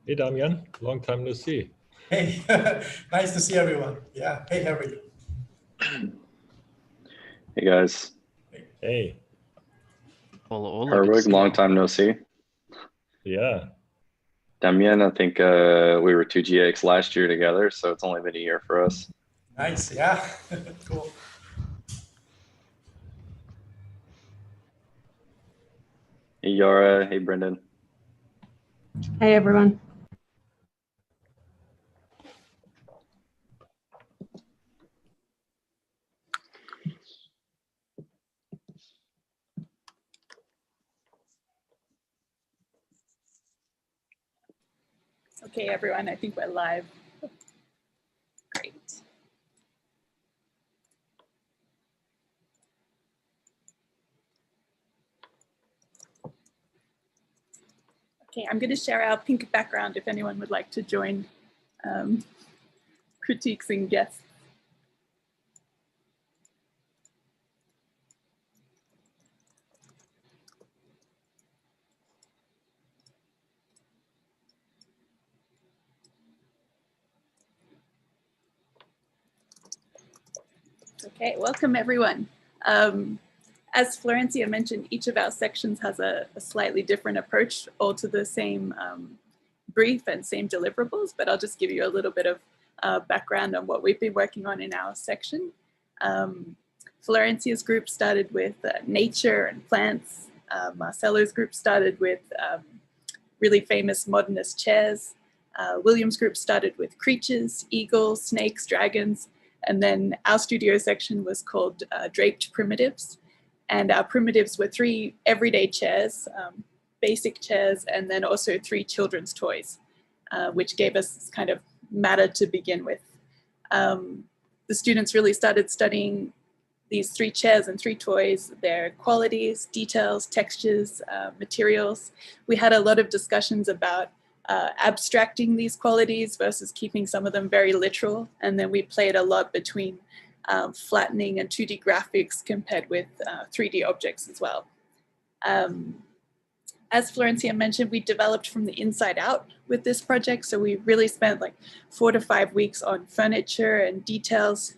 Hey, Damjan, long time no see. Hey, nice to see everyone. Yeah, hey, Herwig. Hey guys. Hey. Herwig, long time no see. Yeah. Damjan, I think we were 2GX last year together, so it's only been a year for us. Nice, yeah, cool. Hey Yara, hey Brendan. Hey everyone. Okay, everyone, I think we're live. Great. Okay, I'm going to share our pink background if anyone would like to join critiques and guests. Okay, welcome everyone. As Florencia mentioned, each of our sections has a slightly different approach, all to the same brief and same deliverables, but I'll just give you a little bit of background on what we've been working on in our section. Florencia's group started with nature and plants. Marcelo's group started with really famous modernist chairs. William's group started with creatures, eagles, snakes, dragons, and then our studio section was called Draped Primitives. And our primitives were 3 everyday chairs, basic chairs, and then also 3 children's toys, which gave us this kind of matter to begin with. The students really started studying these 3 chairs and 3 toys, their qualities, details, textures, materials. We had a lot of discussions about abstracting these qualities versus keeping some of them very literal. And then we played a lot between flattening and 2D graphics compared with 3D objects as well. As Florencia mentioned, we developed from the inside out with this project. So we really spent like 4 to 5 weeks on furniture and details.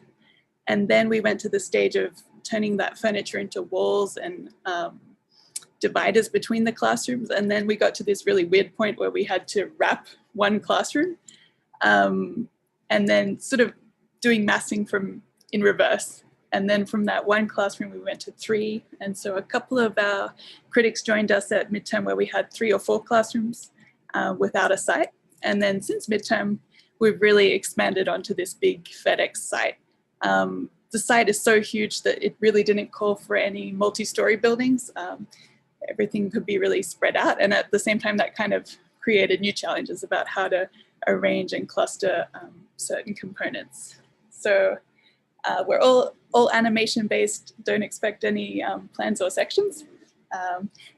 And then we went to the stage of turning that furniture into walls and dividers between the classrooms. And then we got to this really weird point where we had to wrap one classroom and then sort of doing massing in reverse. And then from that one classroom, we went to 3. And so a couple of our critics joined us at midterm where we had 3 or 4 classrooms without a site. And then since midterm, we've really expanded onto this big FedEx site. The site is so huge that it really didn't call for any multi-story buildings. Everything could be really spread out. And at the same time, that kind of created new challenges about how to arrange and cluster certain components. So we're all animation based, don't expect any plans or sections.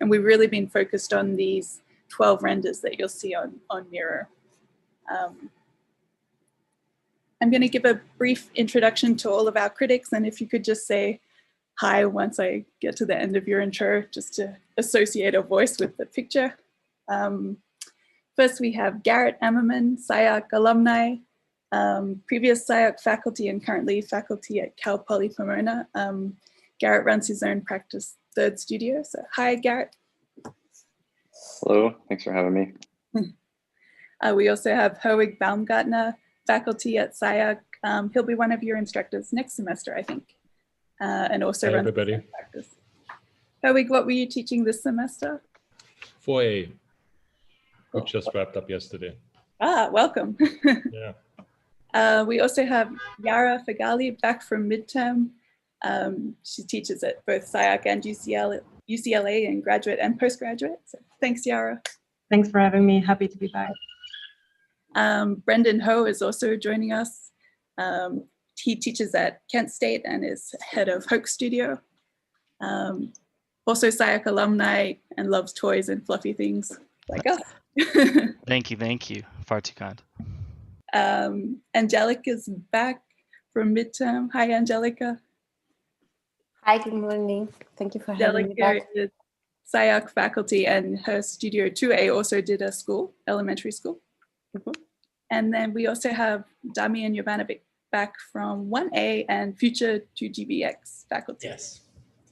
And we've really been focused on these 12 renders that you'll see on Miro. I'm going to give a brief introduction to all of our critics, and if you could just say hi once I get to the end of your intro, just to associate a voice with the picture. First, we have Garet Ammerman, SciArc alumni, previous SciArc faculty and currently faculty at Cal Poly Pomona. Garet runs his own practice third studio. So hi, Garet. Hello, thanks for having me. We also have Herwig Baumgartner, faculty at SciArc. He'll be one of your instructors next semester, I think. And also runs his own practice. Herwig, what were you teaching this semester? 4A, which just wrapped up yesterday. Ah, welcome. Yeah. We also have Yara Feghali back from midterm. She teaches at both SciArc and UCLA in graduate and postgraduate. So thanks, Yara. Thanks for having me. Happy to be back. Brendan Ho is also joining us. He teaches at Kent State and is head of Hoke Studio. Also SciArc alumni and loves toys and fluffy things like us. Thank you. Far too kind. Angelica's back from midterm. Hi, Angelica. Hi, good morning. Thank you for having me back. Angelica is SciArc faculty, and her studio 2A also did a school, elementary school. And then we also have Damjan and Jovanovic back from 1A and future 2GBX faculty. Yes.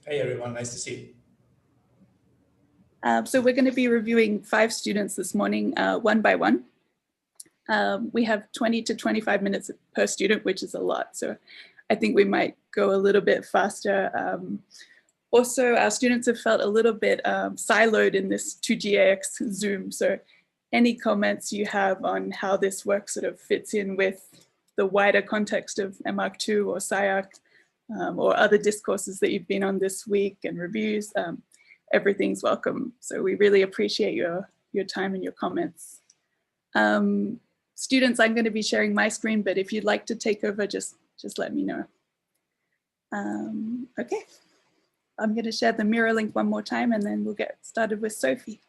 Hey, everyone. Nice to see you. So we're going to be reviewing 5 students this morning, one by one. We have 20 to 25 minutes per student, which is a lot. So I think we might go a little bit faster. Also, our students have felt a little bit siloed in this 2GAX Zoom. So any comments you have on how this work sort of fits in with the wider context of MArch2 or SciArc or other discourses that you've been on this week and reviews, everything's welcome. So we really appreciate your time and your comments. Students, I'm going to be sharing my screen, but if you'd like to take over, just let me know. Okay, I'm going to share the mirror link one more time and then we'll get started with Sophie.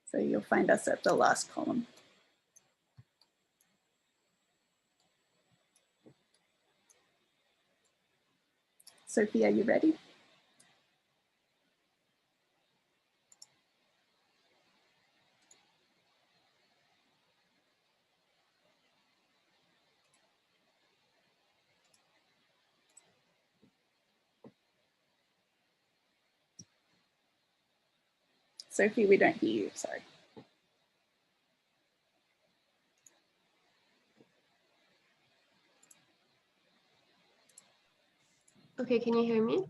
So you'll find us at the last column. Sophie, are you ready? Sophie, we don't hear you, sorry. Okay, can you hear me?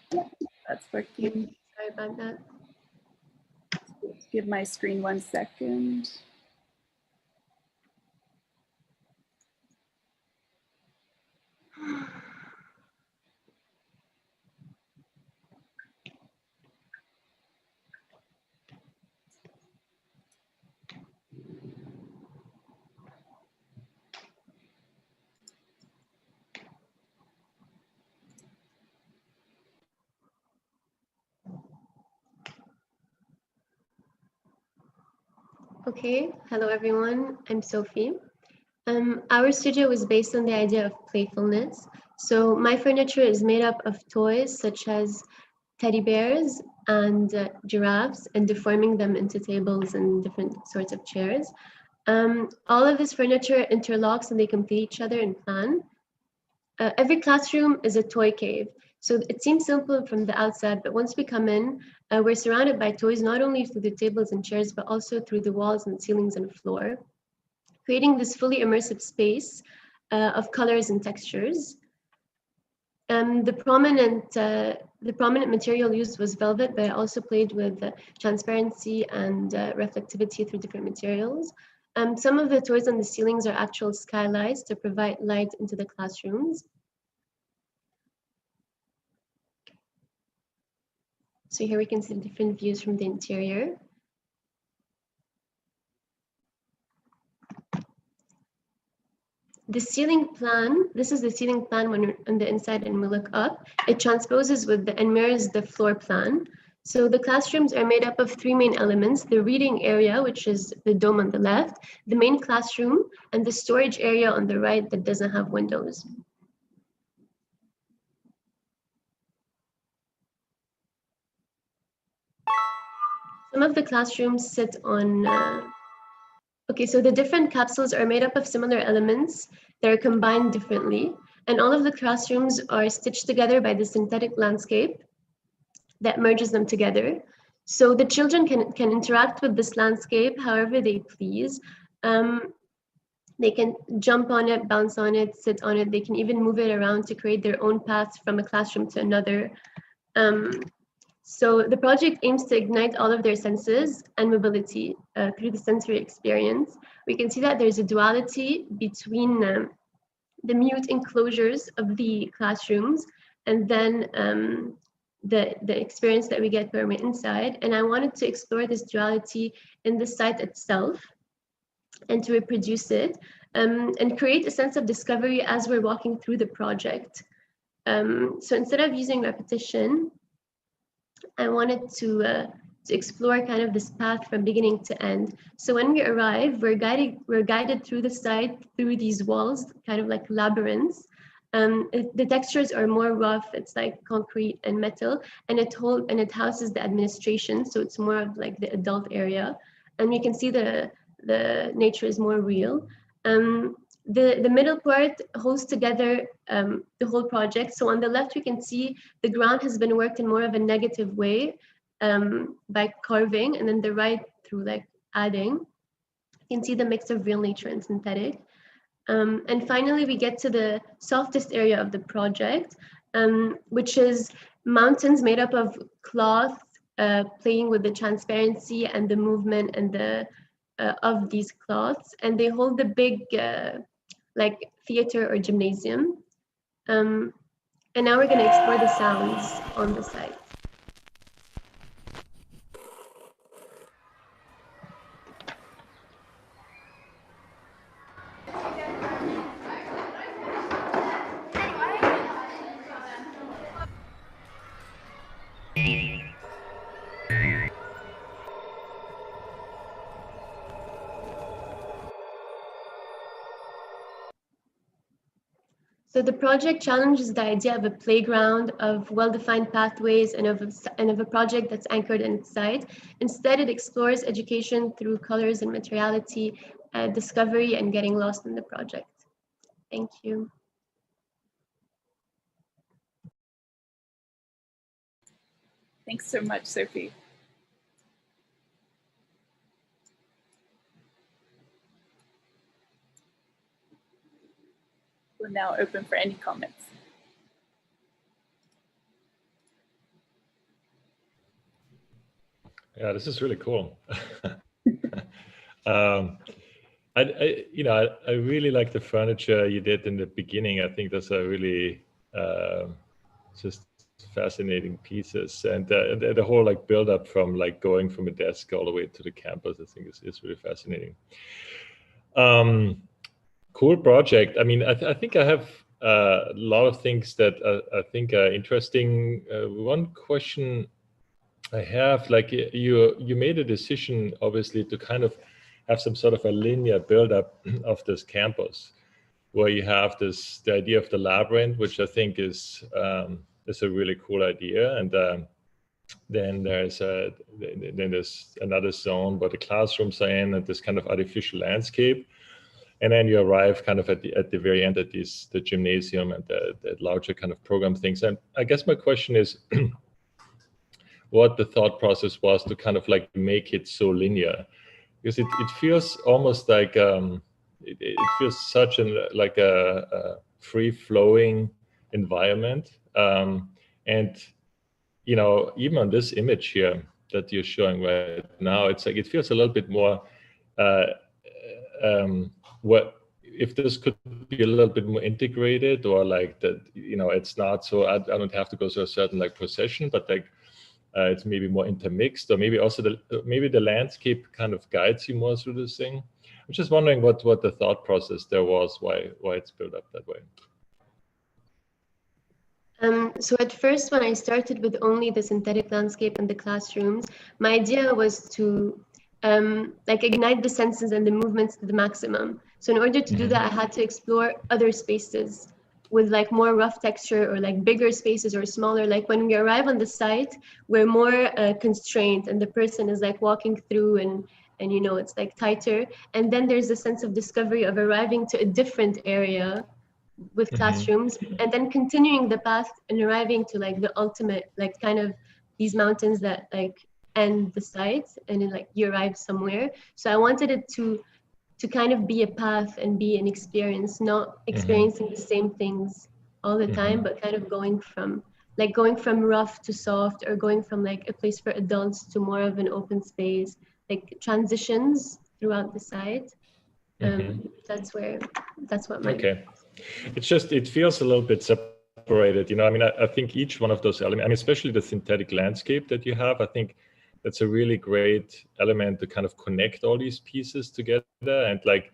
That's working. Sorry about that. Give my screen 1 second. Okay, hello everyone, I'm Sophie. Our studio was based on the idea of playfulness. So my furniture is made up of toys such as teddy bears and giraffes and deforming them into tables and different sorts of chairs. All of this furniture interlocks and they complete each other in plan. Every classroom is a toy cave. So it seems simple from the outside, but once we come in, we're surrounded by toys, not only through the tables and chairs, but also through the walls and ceilings and floor, creating this fully immersive space of colors and textures. The prominent material used was velvet, but I also played with transparency and reflectivity through different materials. Some of the toys on the ceilings are actual skylights to provide light into the classrooms. So here we can see different views from the interior. The ceiling plan, this is the ceiling plan when we're on the inside and we look up. It transposes with and mirrors the floor plan. So the classrooms are made up of 3 main elements: the reading area, which is the dome on the left, the main classroom, and the storage area on the right that doesn't have windows. Some of the classrooms sit on, okay, so the different capsules are made up of similar elements that are combined differently, and all of the classrooms are stitched together by the synthetic landscape that merges them together. So the children can interact with this landscape however they please. They can jump on it, bounce on it, sit on it. They can even move it around to create their own paths from a classroom to another. So the project aims to ignite all of their senses and mobility through the sensory experience. We can see that there's a duality between the mute enclosures of the classrooms and then the experience that we get when we're inside. And I wanted to explore this duality in the site itself and to reproduce it and create a sense of discovery as we're walking through the project. So instead of using repetition, I wanted to to explore kind of this path from beginning to end. So when we arrive, we're guided through the site, through these walls, kind of like labyrinths. The textures are more rough. It's like concrete and metal, and it houses the administration. So it's more of like the adult area, and you can see the nature is more real. The middle part holds together the whole project. So on the left, we can see the ground has been worked in more of a negative way by carving, and then the right through like adding. You can see the mix of real nature and synthetic. And finally, we get to the softest area of the project, which is mountains made up of cloth, playing with the transparency and the movement and the of these cloths, and they hold the big like theater or gymnasium. And now we're going to explore the sounds on the site. So the project challenges the idea of a playground, of well-defined pathways, and of a project that's anchored in its site. Instead, it explores education through colors and materiality, discovery, and getting lost in the project. Thank you. Thanks so much, Sophie. We're now open for any comments. Yeah, this is really cool. I really like the furniture you did in the beginning. I think that's a really just fascinating pieces, and the whole like build up from like going from a desk all the way to the campus. I think is really fascinating. Cool project. I mean, I think I have a lot of things that I think are interesting. One question I have, like you made a decision, obviously, to kind of have some sort of a linear build-up of this campus, where you have the idea of the labyrinth, which I think is a really cool idea, and then there's another zone where the classrooms are in, and this kind of artificial landscape. And then you arrive kind of at the very end at the gymnasium and the larger kind of program things. And I guess my question is what the thought process was to kind of like make it so linear, because it feels almost like it feels such like a free flowing environment. And you know, even on this image here that you're showing right now, it's like it feels a little bit more. What if this could be a little bit more integrated, or like that, you know, it's not so I don't have to go to a certain like procession, but like it's maybe more intermixed, or maybe also maybe the landscape kind of guides you more through this thing. I'm just wondering what the thought process there was, why it's built up that way. So at first, when I started with only the synthetic landscape in the classrooms, my idea was to like ignite the senses and the movements to the maximum. So in order to do that, I had to explore other spaces with like more rough texture, or like bigger spaces or smaller. Like when we arrive on the site, we're more constrained, and the person is like walking through, and you know, it's like tighter. And then there's a sense of discovery of arriving to a different area with classrooms, and then continuing the path and arriving to like the ultimate, like kind of these mountains that like end the site, and then like you arrive somewhere. So I wanted it to kind of be a path and be an experience, not experiencing the same things all the time, but kind of going from rough to soft, or going from like a place for adults to more of an open space, like transitions throughout the site. That's what my It's just, it feels a little bit separated, you know. I mean, I think each one of those elements, I mean, especially the synthetic landscape that you have, I think that's a really great element to kind of connect all these pieces together. And like,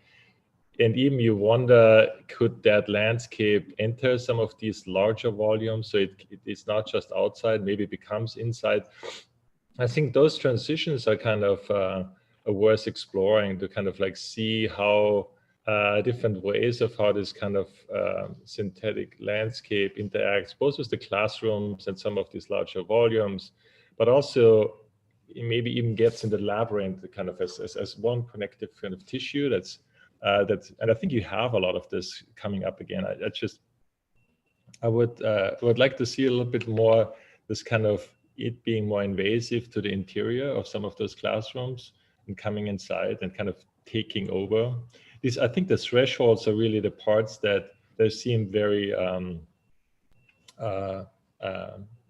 and even you wonder, could that landscape enter some of these larger volumes? So it's not just outside, maybe it becomes inside. I think those transitions are kind of worth exploring to kind of like see how different ways of how this kind of synthetic landscape interacts both with the classrooms and some of these larger volumes, but also maybe even gets in the labyrinth kind of as one connective kind of tissue that's and I think you have a lot of this coming up again. I would like to see a little bit more this kind of it being more invasive to the interior of some of those classrooms and coming inside and kind of taking over. I think the thresholds are really the parts that they seem very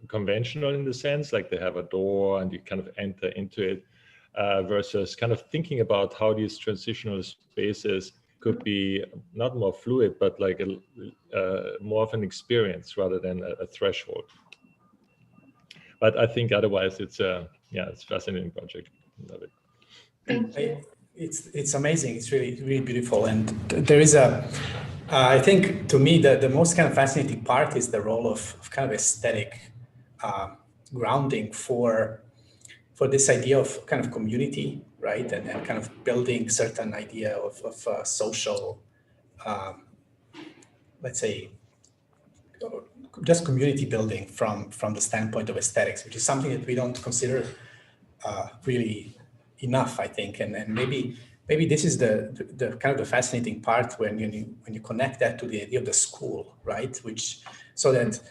conventional in the sense, like they have a door and you kind of enter into it, versus kind of thinking about how these transitional spaces could be not more fluid, but like more of an experience rather than a threshold. But I think otherwise it's a fascinating project. Love it. Thank you. It's amazing. It's really beautiful. And there is I think to me the most kind of fascinating part is the role of kind of aesthetic grounding for this idea of kind of community, right? And kind of building certain idea of social, let's say, just community building from the standpoint of aesthetics, which is something that we don't consider really enough, I think. And maybe this is the kind of the fascinating part when you connect that to the idea of the school, right? Which so that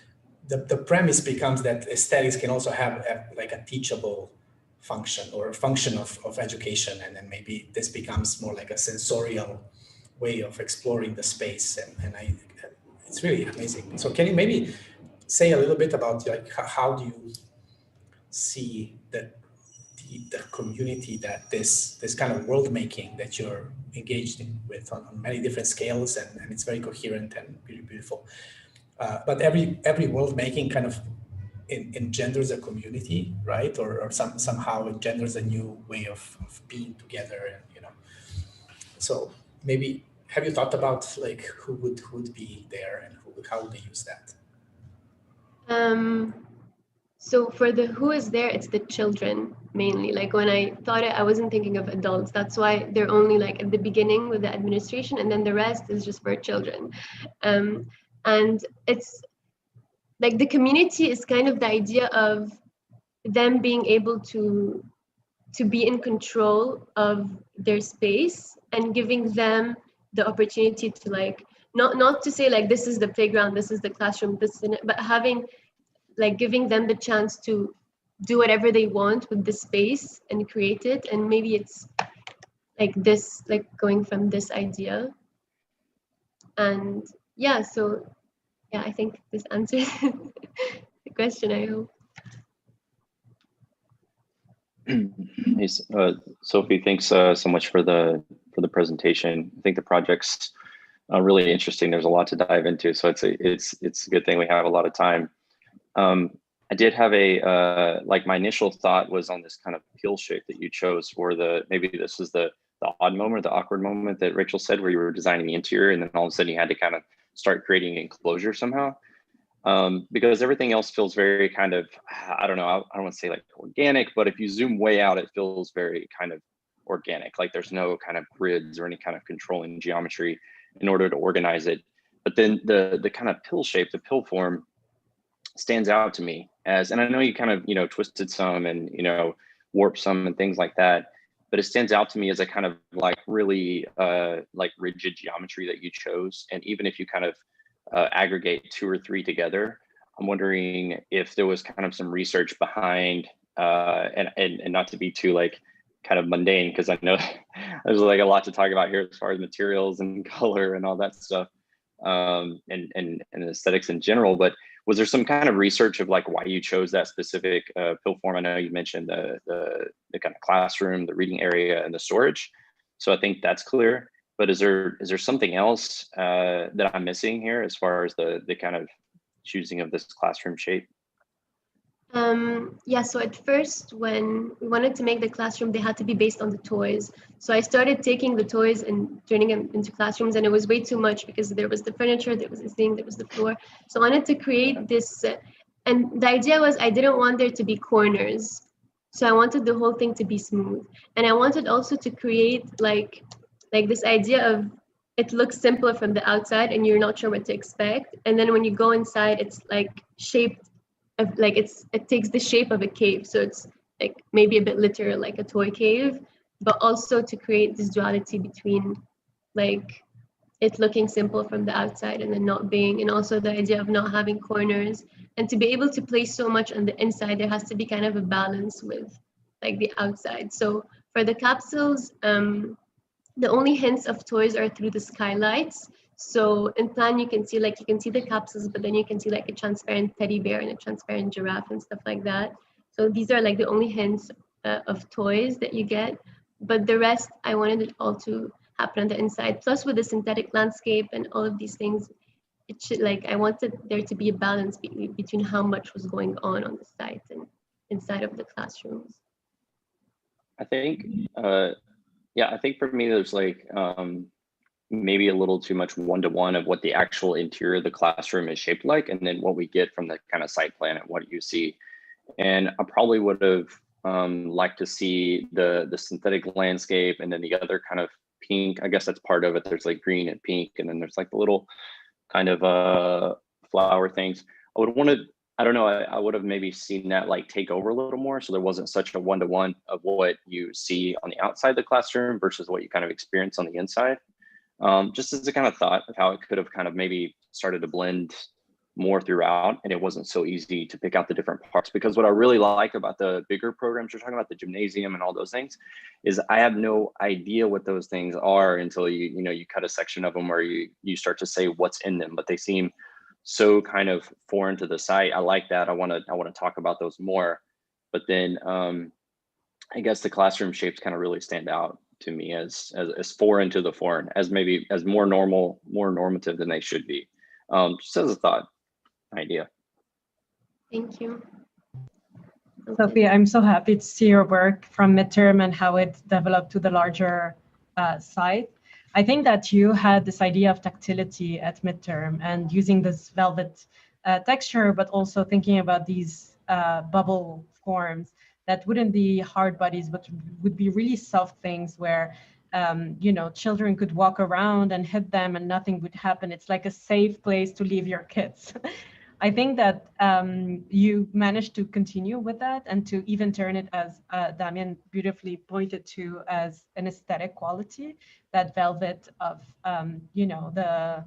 the premise becomes that aesthetics can also have like a teachable function or a function of education, and then maybe this becomes more like a sensorial way of exploring the space, and it's really amazing. So can you maybe say a little bit about like how do you see the community that this kind of world making that you're engaged in with on many different scales, and it's very coherent and really beautiful, but every world making kind of engenders a community, right? Or somehow engenders a new way of being together, and so maybe have you thought about like who would be there and how would they use that? So for the who is there, it's the children mainly. Like when I thought it, I wasn't thinking of adults. That's why they're only like at the beginning with the administration, and then the rest is just for children. And it's like the community is kind of the idea of them being able to be in control of their space and giving them the opportunity to like not to say like this is the playground, this is the classroom, this is it, but having like giving them the chance to do whatever they want with the space and create it. And maybe it's like this, like going from this idea. And yeah, so yeah, I think this answers the question, I hope. Hey, Sophie, thanks so much for the presentation. I think the project's really interesting. There's a lot to dive into, so it's a good thing we have a lot of time. I did have like my initial thought was on this kind of peel shape that you chose for maybe this is the odd moment, the awkward moment that Rachael said, where you were designing the interior and then all of a sudden you had to kind of start creating enclosure somehow. Because everything else feels very kind of, I don't know, I don't want to say like organic, but if you zoom way out, it feels very kind of organic. Like there's no kind of grids or any kind of controlling geometry in order to organize it. But then the kind of pill shape, the pill form stands out to me as, and I know you kind of, twisted some and, warped some and things like that, but it stands out to me as a kind of like really like rigid geometry that you chose. And even if you kind of aggregate 2 or 3 together, I'm wondering if there was kind of some research behind, and not to be too like kind of mundane, because I know there's like a lot to talk about here as far as materials and color and all that stuff, and aesthetics in general, but was there some kind of research of like why you chose that specific pill form? I know you mentioned the kind of classroom, the reading area, and the storage, so I think that's clear. But is there something else that I'm missing here as far as the kind of choosing of this classroom shape? Yeah, so at first when we wanted to make the classroom, they had to be based on the toys. So I started taking the toys and turning them into classrooms, and it was way too much because there was the furniture, there was the thing, there was the floor. So I wanted to create this, and the idea was I didn't want there to be corners. So I wanted the whole thing to be smooth. And I wanted also to create like this idea of it looks simpler from the outside and you're not sure what to expect. And then when you go inside, it's like shaped of like it takes the shape of a cave. So it's like maybe a bit literal, like a toy cave, but also to create this duality between like it looking simple from the outside and then not being, and also the idea of not having corners. And to be able to place so much on the inside, there has to be kind of a balance with like the outside. So for the capsules, the only hints of toys are through the skylights. So in plan, you can see the capsules, but then you can see like a transparent teddy bear and a transparent giraffe and stuff like that. So these are like the only hints of toys that you get. But the rest, I wanted it all to happen on the inside. Plus with the synthetic landscape and all of these things, it should like, I wanted there to be a balance between how much was going on the site and inside of the classrooms. I think, yeah, I think for me, there's like maybe a little too much one-to-one of what the actual interior of the classroom is shaped like, and then what we get from the kind of site plan and what you see. And I probably would have liked to see the synthetic landscape, and then the other kind of pink, I guess that's part of it. There's like green and pink, and then there's like the little kind of flower things. I would have wanted, I don't know, I would have maybe seen that like take over a little more, so there wasn't such a one-to-one of what you see on the outside of the classroom versus what you kind of experience on the inside. Just as a kind of thought of how it could have kind of maybe started to blend more throughout, and it wasn't so easy to pick out the different parts. Because what I really like about the bigger programs you're talking about, the gymnasium and all those things, is I have no idea what those things are until you cut a section of them where you start to say what's in them, but they seem so kind of foreign to the site. I like that. I want to talk about those more. But then I guess the classroom shapes kind of really stand out to me as foreign to the foreign, as maybe as more normative than they should be. Just as a thought idea. Thank you. Sophie, I'm so happy to see your work from midterm and how it developed to the larger site. I think that you had this idea of tactility at midterm and using this velvet texture, but also thinking about these bubble forms that wouldn't be hard bodies, but would be really soft things where children could walk around and hit them and nothing would happen. It's like a safe place to leave your kids. I think that you managed to continue with that and to even turn it, as Damjan beautifully pointed to, as an aesthetic quality, that velvet of, the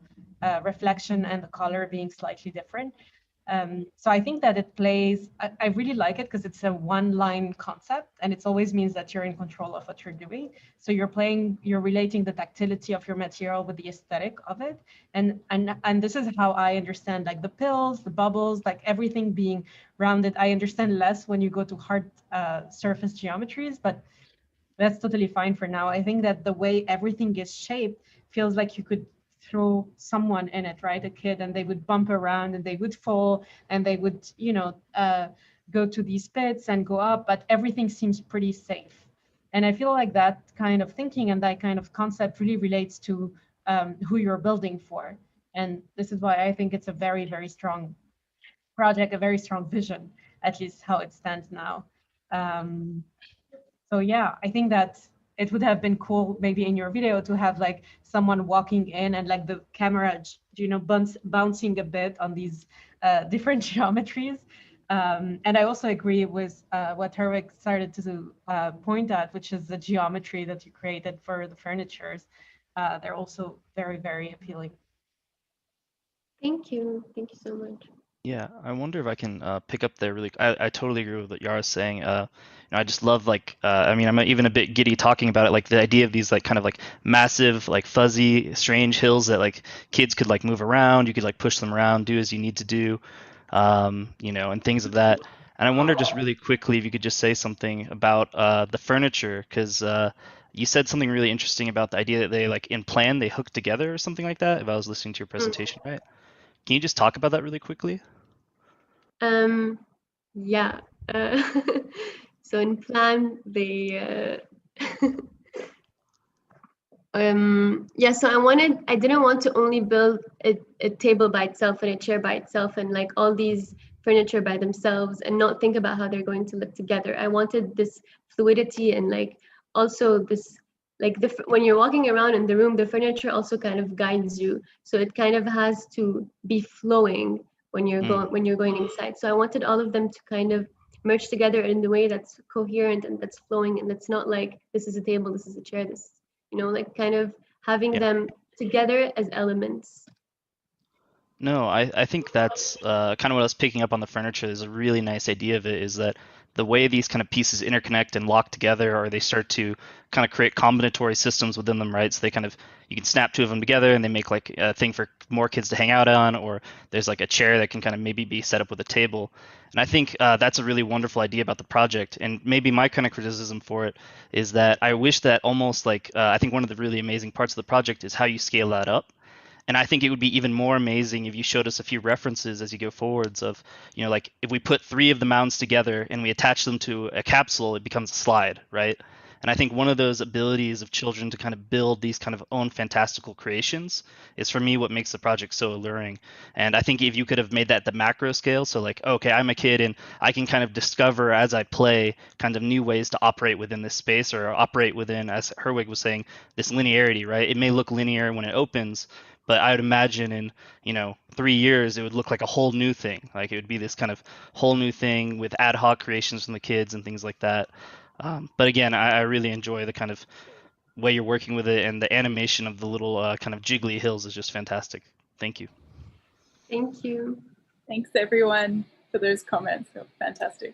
reflection and the color being slightly different. So I think that it plays, I really like it because it's a one-line concept, and it always means that you're in control of what you're doing. So you're relating the tactility of your material with the aesthetic of it. And this is how I understand like the pills, the bubbles, like everything being rounded. I understand less when you go to hard surface geometries, but that's totally fine for now. I think that the way everything is shaped feels like you could throw someone in it, right? A kid, and they would bump around and they would fall and they would, go to these pits and go up, but everything seems pretty safe. And I feel like that kind of thinking and that kind of concept really relates to who you're building for. And this is why I think it's a very, very strong project, a very strong vision, at least how it stands now. So yeah, I think that it would have been cool maybe in your video to have like someone walking in and like the camera, bouncing a bit on these different geometries. And I also agree with what Herwig started to point at, which is the geometry that you created for the furnitures. They're also very, very appealing. Thank you. Thank you so much. Yeah, I wonder if I can pick up there really. I totally agree with what Yara's saying. I just love I'm even a bit giddy talking about it. Like the idea of these like kind of like massive, like fuzzy, strange hills that like kids could like move around. You could like push them around, do as you need to do, and things of that. And I wonder just really quickly if you could just say something about the furniture, because you said something really interesting about the idea that they like in plan they hook together or something like that. If I was listening to your presentation right, can you just talk about that really quickly? Yeah. So in plan, they so I didn't want to only build a table by itself and a chair by itself and like all these furniture by themselves and not think about how they're going to live together. I wanted this fluidity and like also this like when you're walking around in the room, the furniture also kind of guides you. So it kind of has to be flowing when you're going inside. So I wanted all of them to kind of merge together in the way that's coherent and that's flowing, and that's not like this is a table, this is a chair, this, you know, like kind of having them together as elements. No, I think that's kind of what I was picking up on the furniture is a really nice idea of it, is that the way these kind of pieces interconnect and lock together, or they start to kind of create combinatory systems within them, right? So they kind of, you can snap two of them together and they make like a thing for more kids to hang out on, or there's like a chair that can kind of maybe be set up with a table. And I think that's a really wonderful idea about the project. And maybe my kind of criticism for it is that I wish that almost like, I think one of the really amazing parts of the project is how you scale that up. And I think it would be even more amazing if you showed us a few references as you go forwards of, you know, like if we put 3 of the mounds together and we attach them to a capsule, it becomes a slide, right? And I think one of those abilities of children to kind of build these kind of own fantastical creations is for me what makes the project so alluring. And I think if you could have made that the macro scale, so like, okay, I'm a kid and I can kind of discover as I play kind of new ways to operate within this space, or operate within, as Herwig was saying, this linearity, right? It may look linear when it opens, but I would imagine in, you know, 3 years, it would look like a whole new thing. Like it would be this kind of whole new thing with ad hoc creations from the kids and things like that. But again, I really enjoy the kind of way you're working with it, and the animation of the little kind of jiggly hills is just fantastic. Thank you. Thank you. Thanks everyone for those comments. They're fantastic.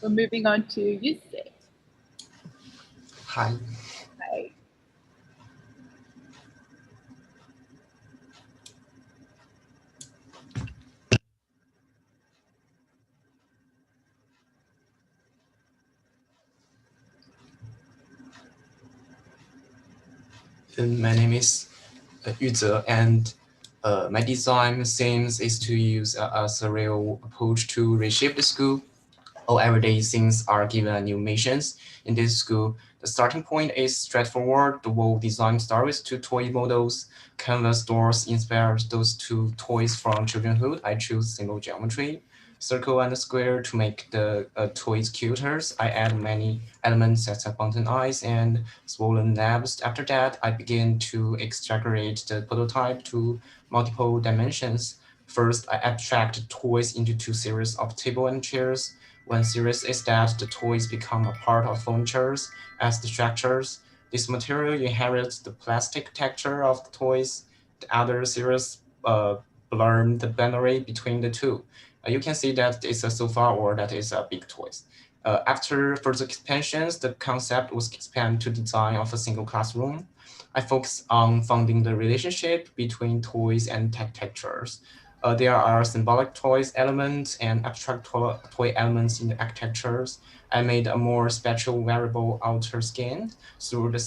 We're moving on to Yuze. Hi. Hi. My name is Yuze, and my design themes is to use a surreal approach to reshape the school. All everyday things are given new missions. In this school, the starting point is straightforward. The wall design starts with 2 toy models. Canvas doors inspire those 2 toys from childhood. I choose simple geometry, circle and square to make the toys cuter. I add many elements such as fountain eyes and swollen nabs. After that, I begin to extrapolate the prototype to multiple dimensions. First, I abstract toys into 2 series of table and chairs. One series is that the toys become a part of furniture as the structures. This material inherits the plastic texture of the toys. The other series blur the boundary between the 2. You can see that it's a sofa or that is a big toys. After further expansions, the concept was expanded to design of a single classroom. I focus on finding the relationship between toys and textures. There are symbolic toys elements and abstract toy elements in the architectures. I made a more special variable outer skin through the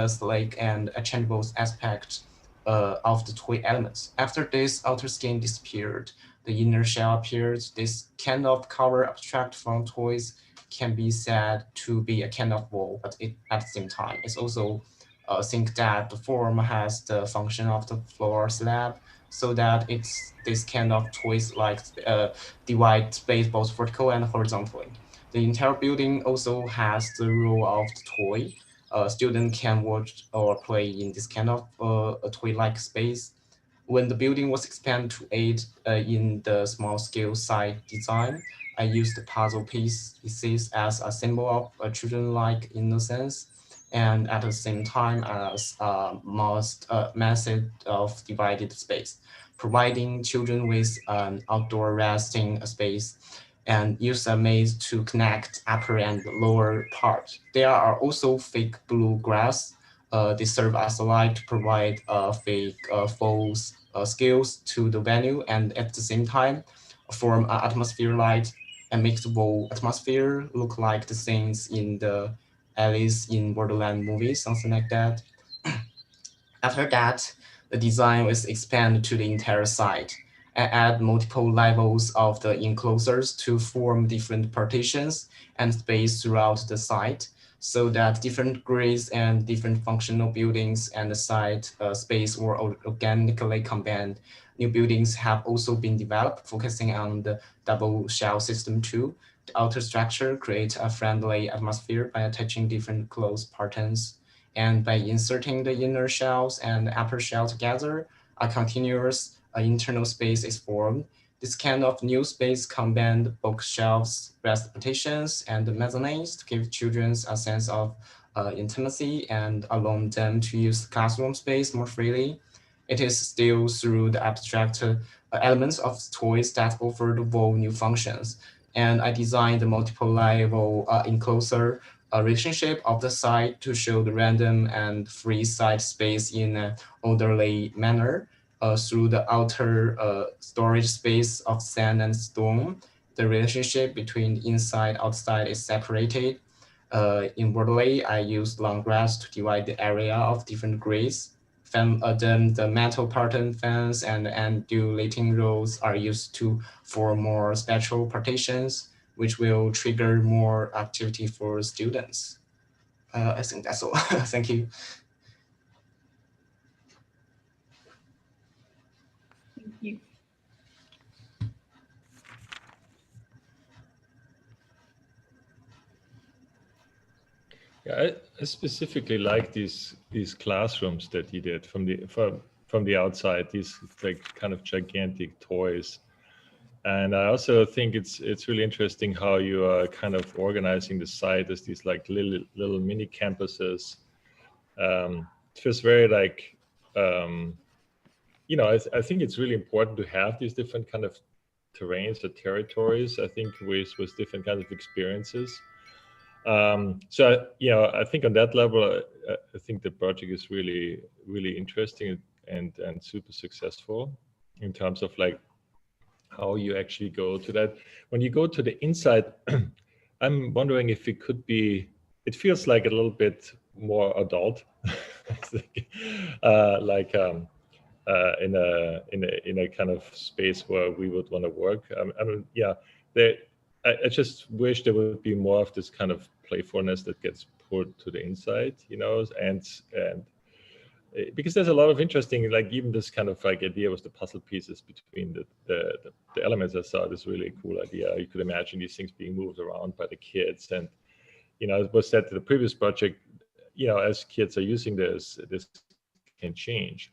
sleek and changeable aspect of the toy elements. After this outer skin disappeared, the inner shell appeared. This kind of cover abstract from toys can be said to be a kind of wall, but at the same time, it's also think that the form has the function of the floor slab, so that it's this kind of toys like divide space both vertical and horizontally. The entire building also has the role of the toy. Students can watch or play in this kind of a toy-like space. When the building was expanded to aid in the small-scale site design, I used the puzzle pieces as a symbol of a children-like innocence, and at the same time as massive of divided space, providing children with an outdoor resting space, and use a maze to connect upper and lower part. There are also fake blue grass. They serve as a light to provide fake false scales to the venue, and at the same time form an atmosphere light and make the whole atmosphere look like the scenes in the Alice in Borderland movie, something like that. After that, the design was expanded to the entire site. I add multiple levels of the enclosures to form different partitions and space throughout the site, so that different grades and different functional buildings and the site space were organically combined. New buildings have also been developed, focusing on the double shell system too. The outer structure creates a friendly atmosphere by attaching different closed patterns. And by inserting the inner shells and the upper shell together, a continuous internal space is formed. This kind of new space combines bookshelves, rest partitions, and mezzanines to give children a sense of intimacy and allow them to use the classroom space more freely. It is still through the abstract elements of toys that offer the whole new functions. And I designed the multiple level enclosure relationship of the site to show the random and free site space in an orderly manner. Through the outer storage space of sand and stone, the relationship between inside and outside is separated. Inwardly, I used long grass to divide the area of different grades. Then the metal pattern fence and undulating rows are used for more special partitions, which will trigger more activity for students. I think that's all. Thank you. Thank you. Yeah, I specifically like these classrooms that he did from the outside. These like kind of gigantic toys, and I also think it's really interesting how you are kind of organizing the site as these like little mini campuses. It feels very like you know, I think it's really important to have these different kind of terrains or territories. I think with different kinds of experiences. So you know, I think on that level, I think the project is really interesting and super successful in terms of like how you actually go to that. When you go to the inside, I'm wondering if it could be. It feels like a little bit more adult, like in a kind of space where we would want to work. I mean, yeah, I just wish there would be more of this kind of playfulness that gets put to the inside, you know, and because there's a lot of interesting, like even this kind of like idea with the puzzle pieces between the elements. I saw this really cool idea. You could imagine these things being moved around by the kids, and you know, it was said to the previous project, you know, as kids are using this can change.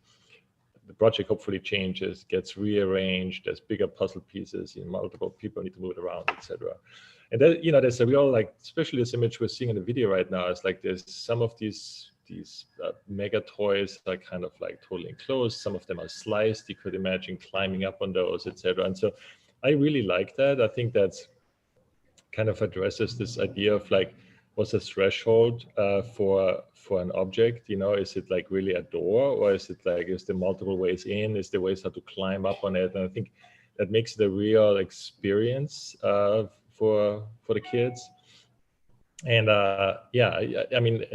The project hopefully changes, gets rearranged, there's bigger puzzle pieces, you know, multiple people need to move it around, etc. And then, you know, there's a real, like, especially this image we're seeing in the video right now, is like there's some of these mega toys are kind of like totally enclosed, some of them are sliced, you could imagine climbing up on those, etc. And so I really like that. I think that's kind of addresses this idea of like, what's a threshold for an object? You know, is it like really a door, or is it like, is there multiple ways in? Is there ways how to climb up on it? And I think that makes it a real experience for the kids. And yeah, I mean,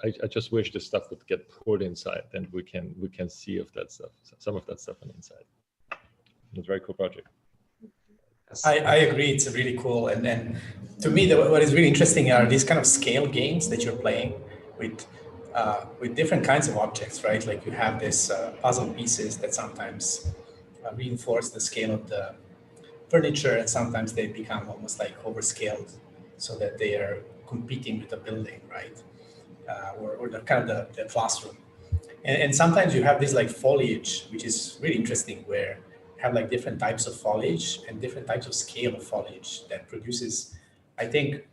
I just wish the stuff would get poured inside, and we can see of that stuff, some of that stuff on the inside. It's a very cool project. I agree. It's really cool. And then to me, what is really interesting are these kind of scale games that you're playing with different kinds of objects, right? Like you have this puzzle pieces that sometimes reinforce the scale of the furniture, and sometimes they become almost like overscaled so that they are competing with the building, right? Or the kind of the classroom. And sometimes you have this like foliage, which is really interesting, where have like different types of foliage and different types of scale of foliage that produces, I think,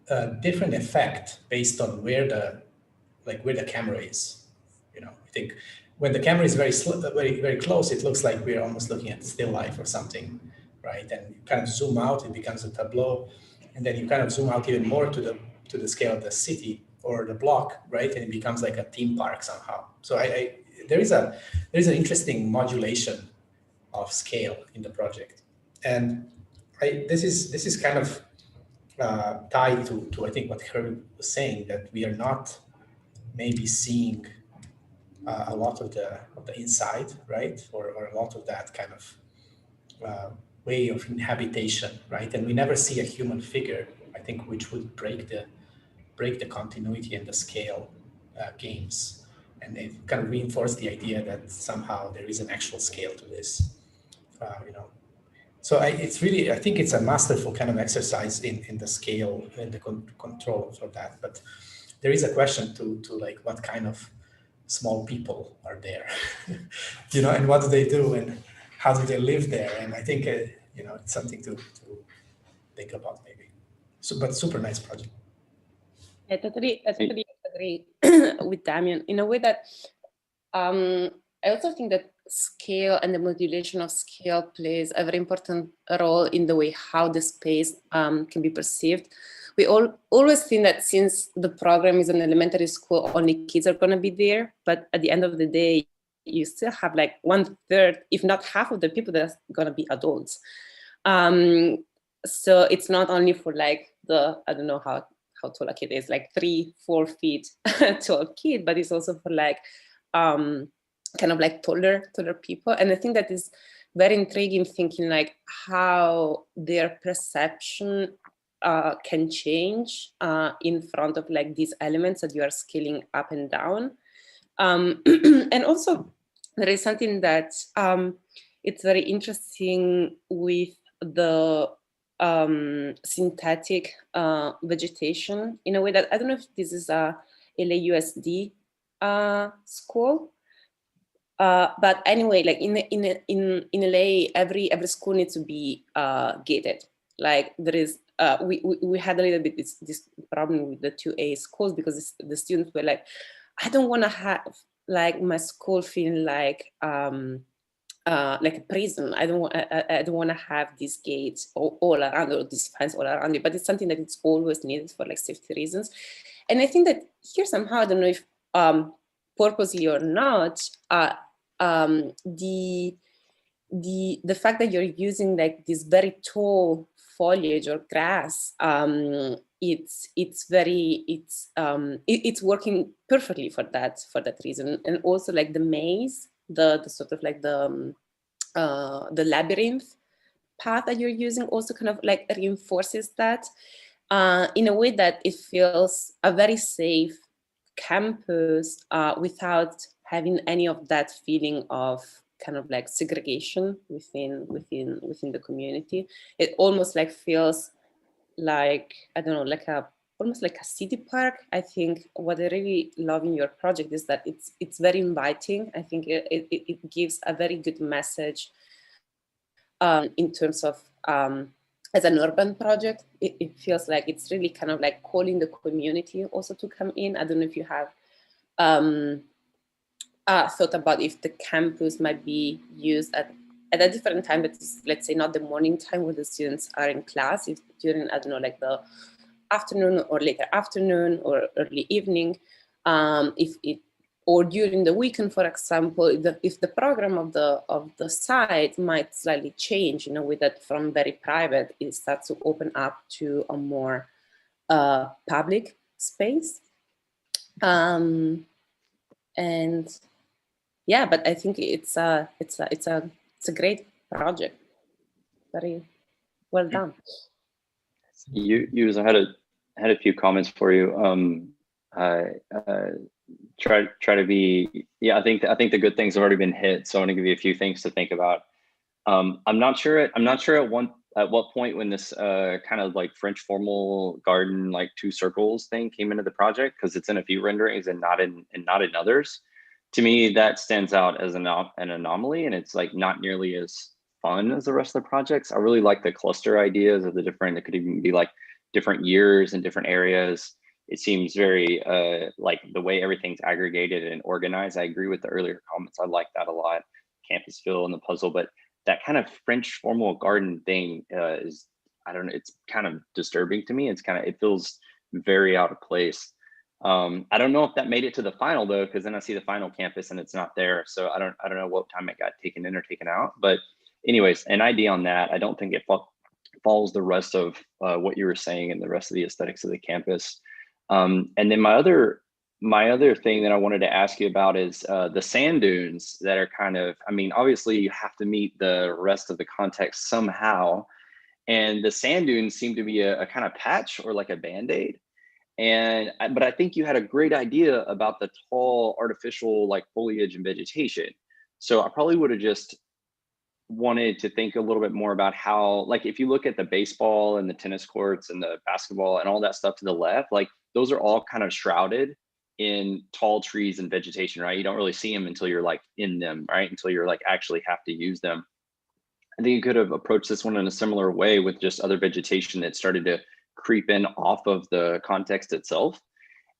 a different effect based on where the camera is. You know, I think when the camera is very close, it looks like we're almost looking at still life or something, right? And you kind of zoom out, it becomes a tableau, and then you kind of zoom out even more to the scale of the city or the block, right? And it becomes like a theme park somehow. So there is an interesting modulation of scale in the project, and this is kind of tied to I think what Herwig was saying, that we are not maybe seeing a lot of the inside, right, or a lot of that kind of way of inhabitation, right, and we never see a human figure, I think, which would break the continuity and the scale games. and it kind of reinforced the idea that somehow there is an actual scale to this, you know. So it's really, I think it's a masterful kind of exercise in the scale and the control for that. But there is a question to like what kind of small people are there, you know, and what do they do and how do they live there? And I think, you know, it's something to think about maybe. So, but super nice project. I totally agree with Damjan in a way that I also think that scale and the modulation of scale plays a very important role in the way how the space can be perceived. We always think that since the program is an elementary school, only kids are going to be there. But at the end of the day, you still have like 1/3, if not half of the people that are going to be adults. So it's not only for like the, I don't know how tall a kid is, like 3-4 feet tall kid, but it's also for like kind of like taller people. And I think that is very intriguing, thinking like how their perception can change in front of like these elements that you are scaling up and down. And also there is something that it's very interesting with the synthetic vegetation in a way that, I don't know if this is a LAUSD school, but anyway, like in LA, every school needs to be gated. Like there is, we had a little bit this problem with the 2A schools because the students were like, I don't want to have like my school feeling like a prison. I don't want to have these gates all around, or these fence all around it. But it's something that it's always needed for like safety reasons. And I think that here somehow, I don't know if purposely or not, the fact that you're using like this very tall foliage or grass, it's working perfectly for that reason. And also like the maze, the sort of like the labyrinth path that you're using also kind of like reinforces that in a way that it feels a very safe campus without having any of that feeling of kind of like segregation within the community. It almost like feels like, I don't know, like almost like a city park. I think what I really love in your project is that it's very inviting. I think it gives a very good message in terms of as an urban project. It feels like it's really kind of like calling the community also to come in. I don't know if you have thought about if the campus might be used at a different time, but let's say not the morning time where the students are in class, if during, I don't know, like the afternoon or later afternoon or early evening, or during the weekend, for example, if the program of the site might slightly change in a way that from very private, it starts to open up to a more public space. And yeah, but I think it's a great project. Very well done. Yuze, I had a few comments for you. Try to be, yeah, I think the good things have already been hit. So I want to give you a few things to think about. I'm not sure at what point when this kind of like French formal garden, like 2 circles thing came into the project, because it's in a few renderings and not in others. To me, that stands out as an anomaly, and it's like not nearly as fun as the rest of the projects. I really like the cluster ideas of the different, it could even be like different years and different areas. It seems very like the way everything's aggregated and organized. I agree with the earlier comments. I like that a lot. Campus feel and the puzzle, but that kind of French formal garden thing is, I don't know, it's kind of disturbing to me. It feels very out of place. I don't know if that made it to the final though, because then I see the final campus and it's not there. So I don't know what time it got taken in or taken out. But anyways, an idea on that. I don't think it follows the rest of what you were saying and the rest of the aesthetics of the campus. And then my other thing that I wanted to ask you about is the sand dunes that are kind of, I mean, obviously you have to meet the rest of the context somehow. And the sand dunes seem to be a kind of patch or like a Band-Aid. But I think you had a great idea about the tall artificial like foliage and vegetation. So I probably would have just wanted to think a little bit more about how, like, if you look at the baseball and the tennis courts and the basketball and all that stuff to the left, like those are all kind of shrouded in tall trees and vegetation, right? You don't really see them until you're like in them, right? Until you're like actually have to use them. I think you could have approached this one in a similar way with just other vegetation that started to creep in off of the context itself.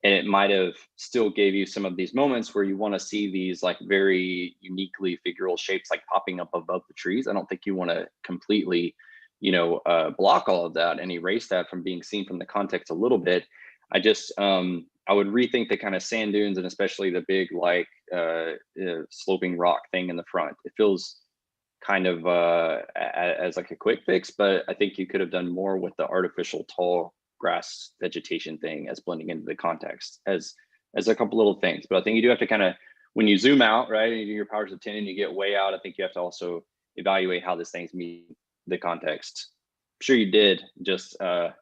And it might have still gave you some of these moments where you want to see these like very uniquely figural shapes like popping up above the trees. I don't think you want to completely, block all of that and erase that from being seen from the context a little bit. I just, I would rethink the kind of sand dunes and especially the big like sloping rock thing in the front. It feels kind of as like a quick fix, but I think you could have done more with the artificial tall grass vegetation thing as blending into the context as a couple little things. But I think you do have to kind of, when you zoom out, right, and you do your powers of 10 and you get way out, I think you have to also evaluate how this thing's meet the context. I'm sure you did, just I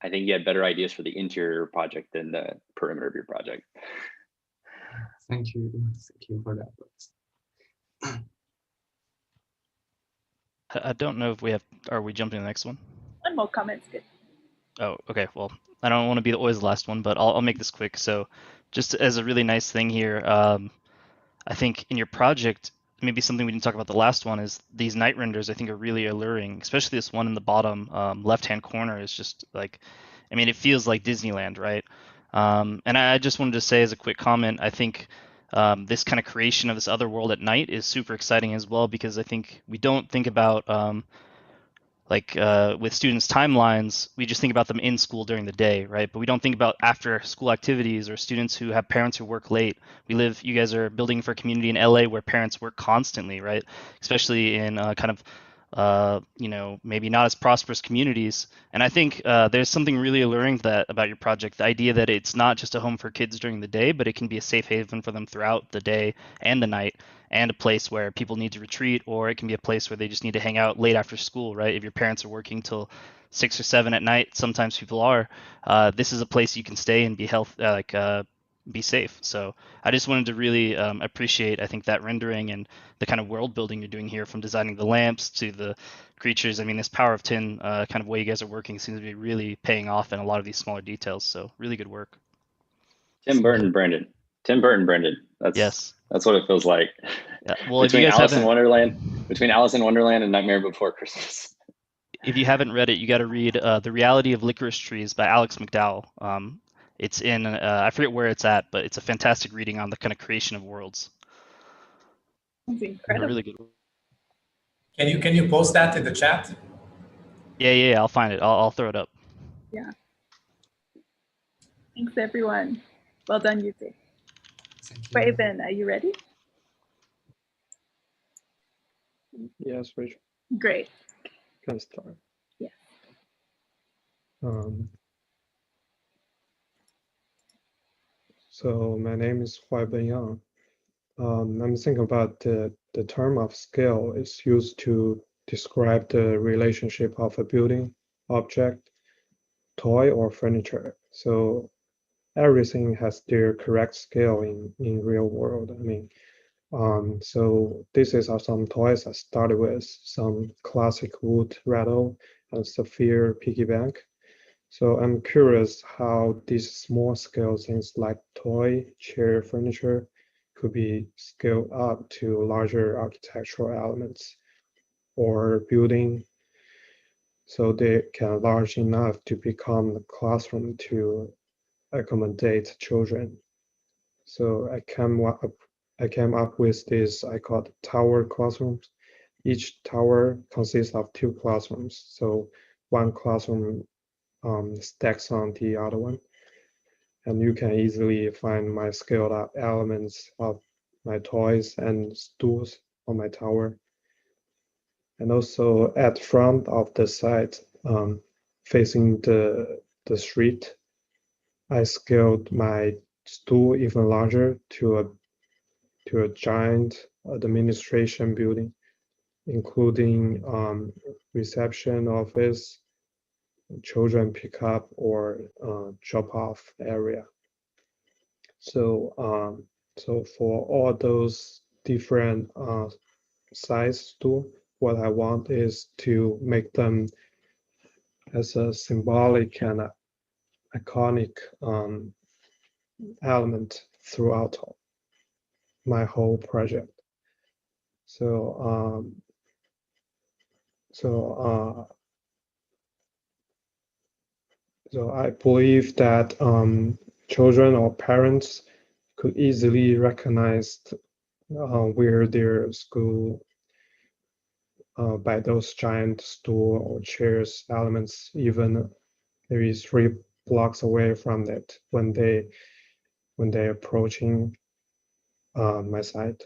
think you had better ideas for the interior project than the perimeter of your project. Thank you for that. I don't know if we have, are we jumping to the next one? One more comment's good. Oh, okay. Well, I don't want to be always the last one, but I'll make this quick. So just as a really nice thing here, I think in your project, maybe something we didn't talk about the last one is these night renders I think are really alluring, especially this one in the bottom left-hand corner is just like, I mean, it feels like Disneyland, right? And I just wanted to say as a quick comment, I think this kind of creation of this other world at night is super exciting as well, because I think we don't think about with students' timelines, we just think about them in school during the day, right? But we don't think about after school activities or students who have parents who work late. You guys are building for a community in LA where parents work constantly, right? Especially in maybe not as prosperous communities. And I think there's something really alluring about your project, the idea that it's not just a home for kids during the day, but it can be a safe haven for them throughout the day and the night, and a place where people need to retreat, or it can be a place where they just need to hang out late after school, right? If your parents are working till 6 or 7 at night, sometimes people are, this is a place you can stay and be safe. So I just wanted to really appreciate, I think, that rendering and the kind of world building you're doing here, from designing the lamps to the creatures. I mean, this power of 10 kind of way you guys are working seems to be really paying off in a lot of these smaller details. So really good work. Tim Burton Brendan. That's what it feels like. Yeah. Well, between Alice in Wonderland and Nightmare Before Christmas. If you haven't read it, you got to read The Reality of Licorice Trees by Alex McDowell. It's in, I forget where it's at, but it's a fantastic reading on the kind of creation of worlds. That's incredible. Really good. Can you post that in the chat? Yeah, I'll find it. I'll throw it up. Yeah. Thanks, everyone. Well done, Yuze. Huaiben, are you ready? Yes, Rachel. Great. Can I start? Yeah. So my name is Huaiben Yang. I'm thinking about the term of scale is used to describe the relationship of a building, object, toy, or furniture. So everything has their correct scale in real world. I mean, so this is some toys I started with, some classic wood rattle and sapphire piggy bank. So I'm curious how these small scale things like toy, chair, furniture could be scaled up to larger architectural elements or building, so they can large enough to become a classroom to accommodate children. So I came up with this I call tower classrooms. Each tower consists of 2 classrooms. So one classroom stacks on the other one. And you can easily find my scaled up elements of my toys and stools on my tower. And also at front of the site, facing the street, I scaled my stool even larger to a giant administration building, including reception office, children pick up or drop off area. So so for all those different size stool, what I want is to make them as a symbolic and iconic element throughout my whole project. So so I believe that children or parents could easily recognize where their school by those giant stool or chairs elements, even maybe 3 blocks away from it when they're approaching my site.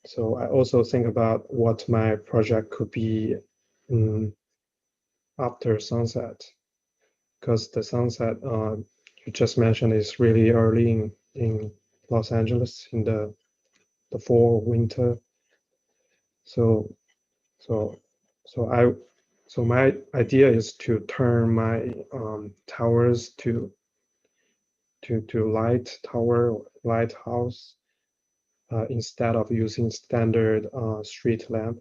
So I also think about what my project could be after sunset, because the sunset you just mentioned is really early in Los Angeles in the fall, winter. So my idea is to turn my towers to light tower, lighthouse, instead of using standard street lamp.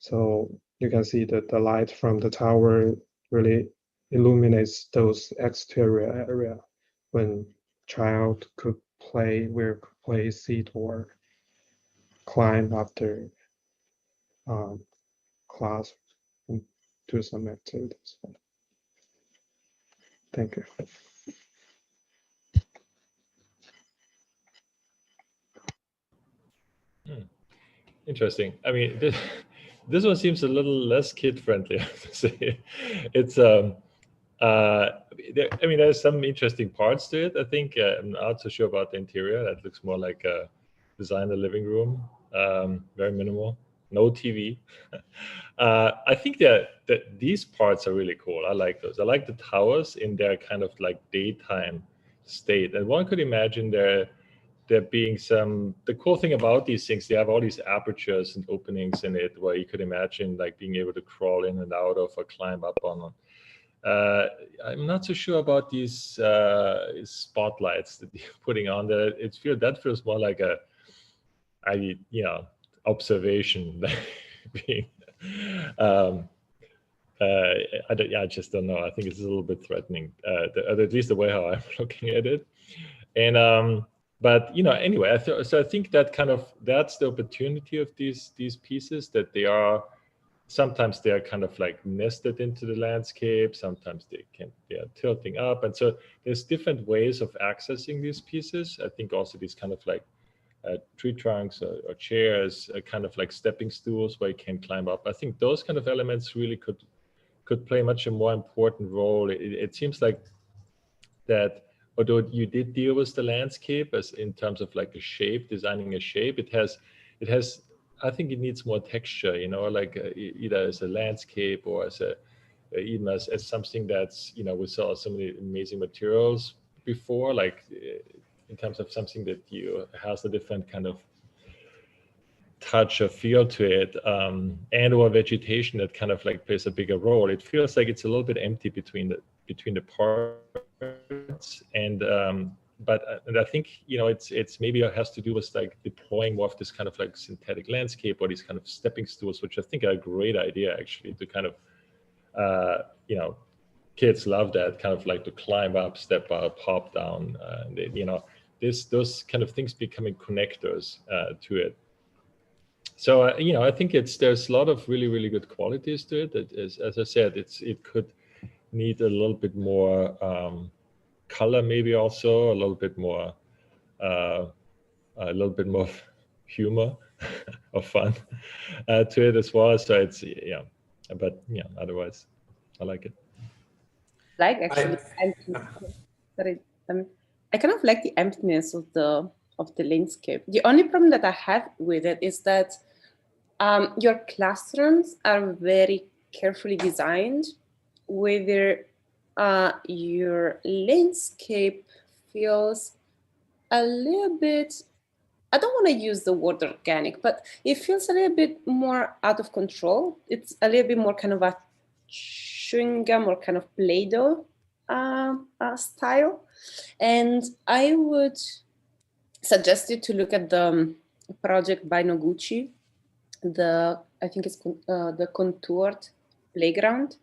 So you can see that the light from the tower really illuminates those exterior area when child could play, sit or climb after class and do some activities. Thank you. Interesting. I mean, this one seems a little less kid-friendly, I have to say. It's I mean, there's some interesting parts to it. I think I'm not so sure about the interior. That looks more like a design a living room, very minimal, no TV. I think that these parts are really cool. I like those. I like the towers in their kind of like daytime state. And one could imagine there being some, the cool thing about these things, they have all these apertures and openings in it where you could imagine like being able to crawl in and out of or climb up on them. I'm not so sure about these spotlights that you're putting on there. That feels more like observation being. I just don't know. I think it's a little bit threatening, at least the way how I'm looking at it. And but anyway, I think that that's the opportunity of these pieces, that they are. Sometimes they are kind of like nested into the landscape. Sometimes they are tilting up. And so there's different ways of accessing these pieces. I think also these kind of like tree trunks or chairs, kind of like stepping stools where you can climb up. I think those kind of elements really could play much a more important role. It seems like that although you did deal with the landscape as in terms of like a shape, designing a shape, it has I think it needs more texture, like either as a landscape or even as something that's, we saw so many amazing materials before, like in terms of something that has a different kind of touch or feel to it, and or vegetation that kind of like plays a bigger role. It feels like it's a little bit empty between the parts, and I think it's maybe it has to do with like deploying more of this kind of like synthetic landscape or these kind of stepping stools, which I think are a great idea actually to kind of kids love that kind of like to climb up, step up, hop down, those kind of things becoming connectors to it. So I think there's a lot of really, really good qualities to it. That is, as I said, it could need a little bit more color, maybe also a little bit more humor or fun to it as well. So it's otherwise I like it. Like actually, I kind of like the emptiness of the landscape. The only problem that I have with it is that your classrooms are very carefully designed, whether your landscape feels a little bit, I don't want to use the word organic, but it feels a little bit more out of control. It's a little bit more kind of a chewing gum or kind of Play-Doh style. And I would suggest you to look at the project by Noguchi, I think it's the Contoured Playground.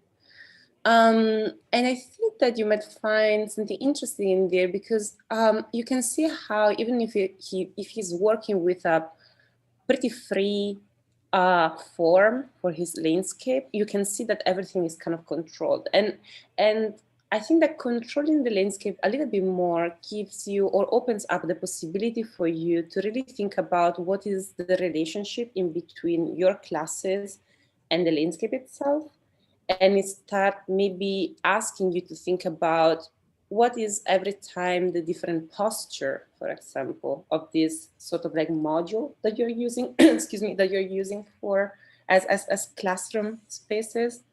And I think that you might find something interesting in there, because you can see how even if he's working with a pretty free form for his landscape, you can see that everything is kind of controlled. And I think that controlling the landscape a little bit more gives you, or opens up the possibility for you to really think about what is the relationship in between your classes and the landscape itself. And it start maybe asking you to think about what is every time the different posture, for example, of this sort of like module that you're using, excuse me, that you're using for as classroom spaces.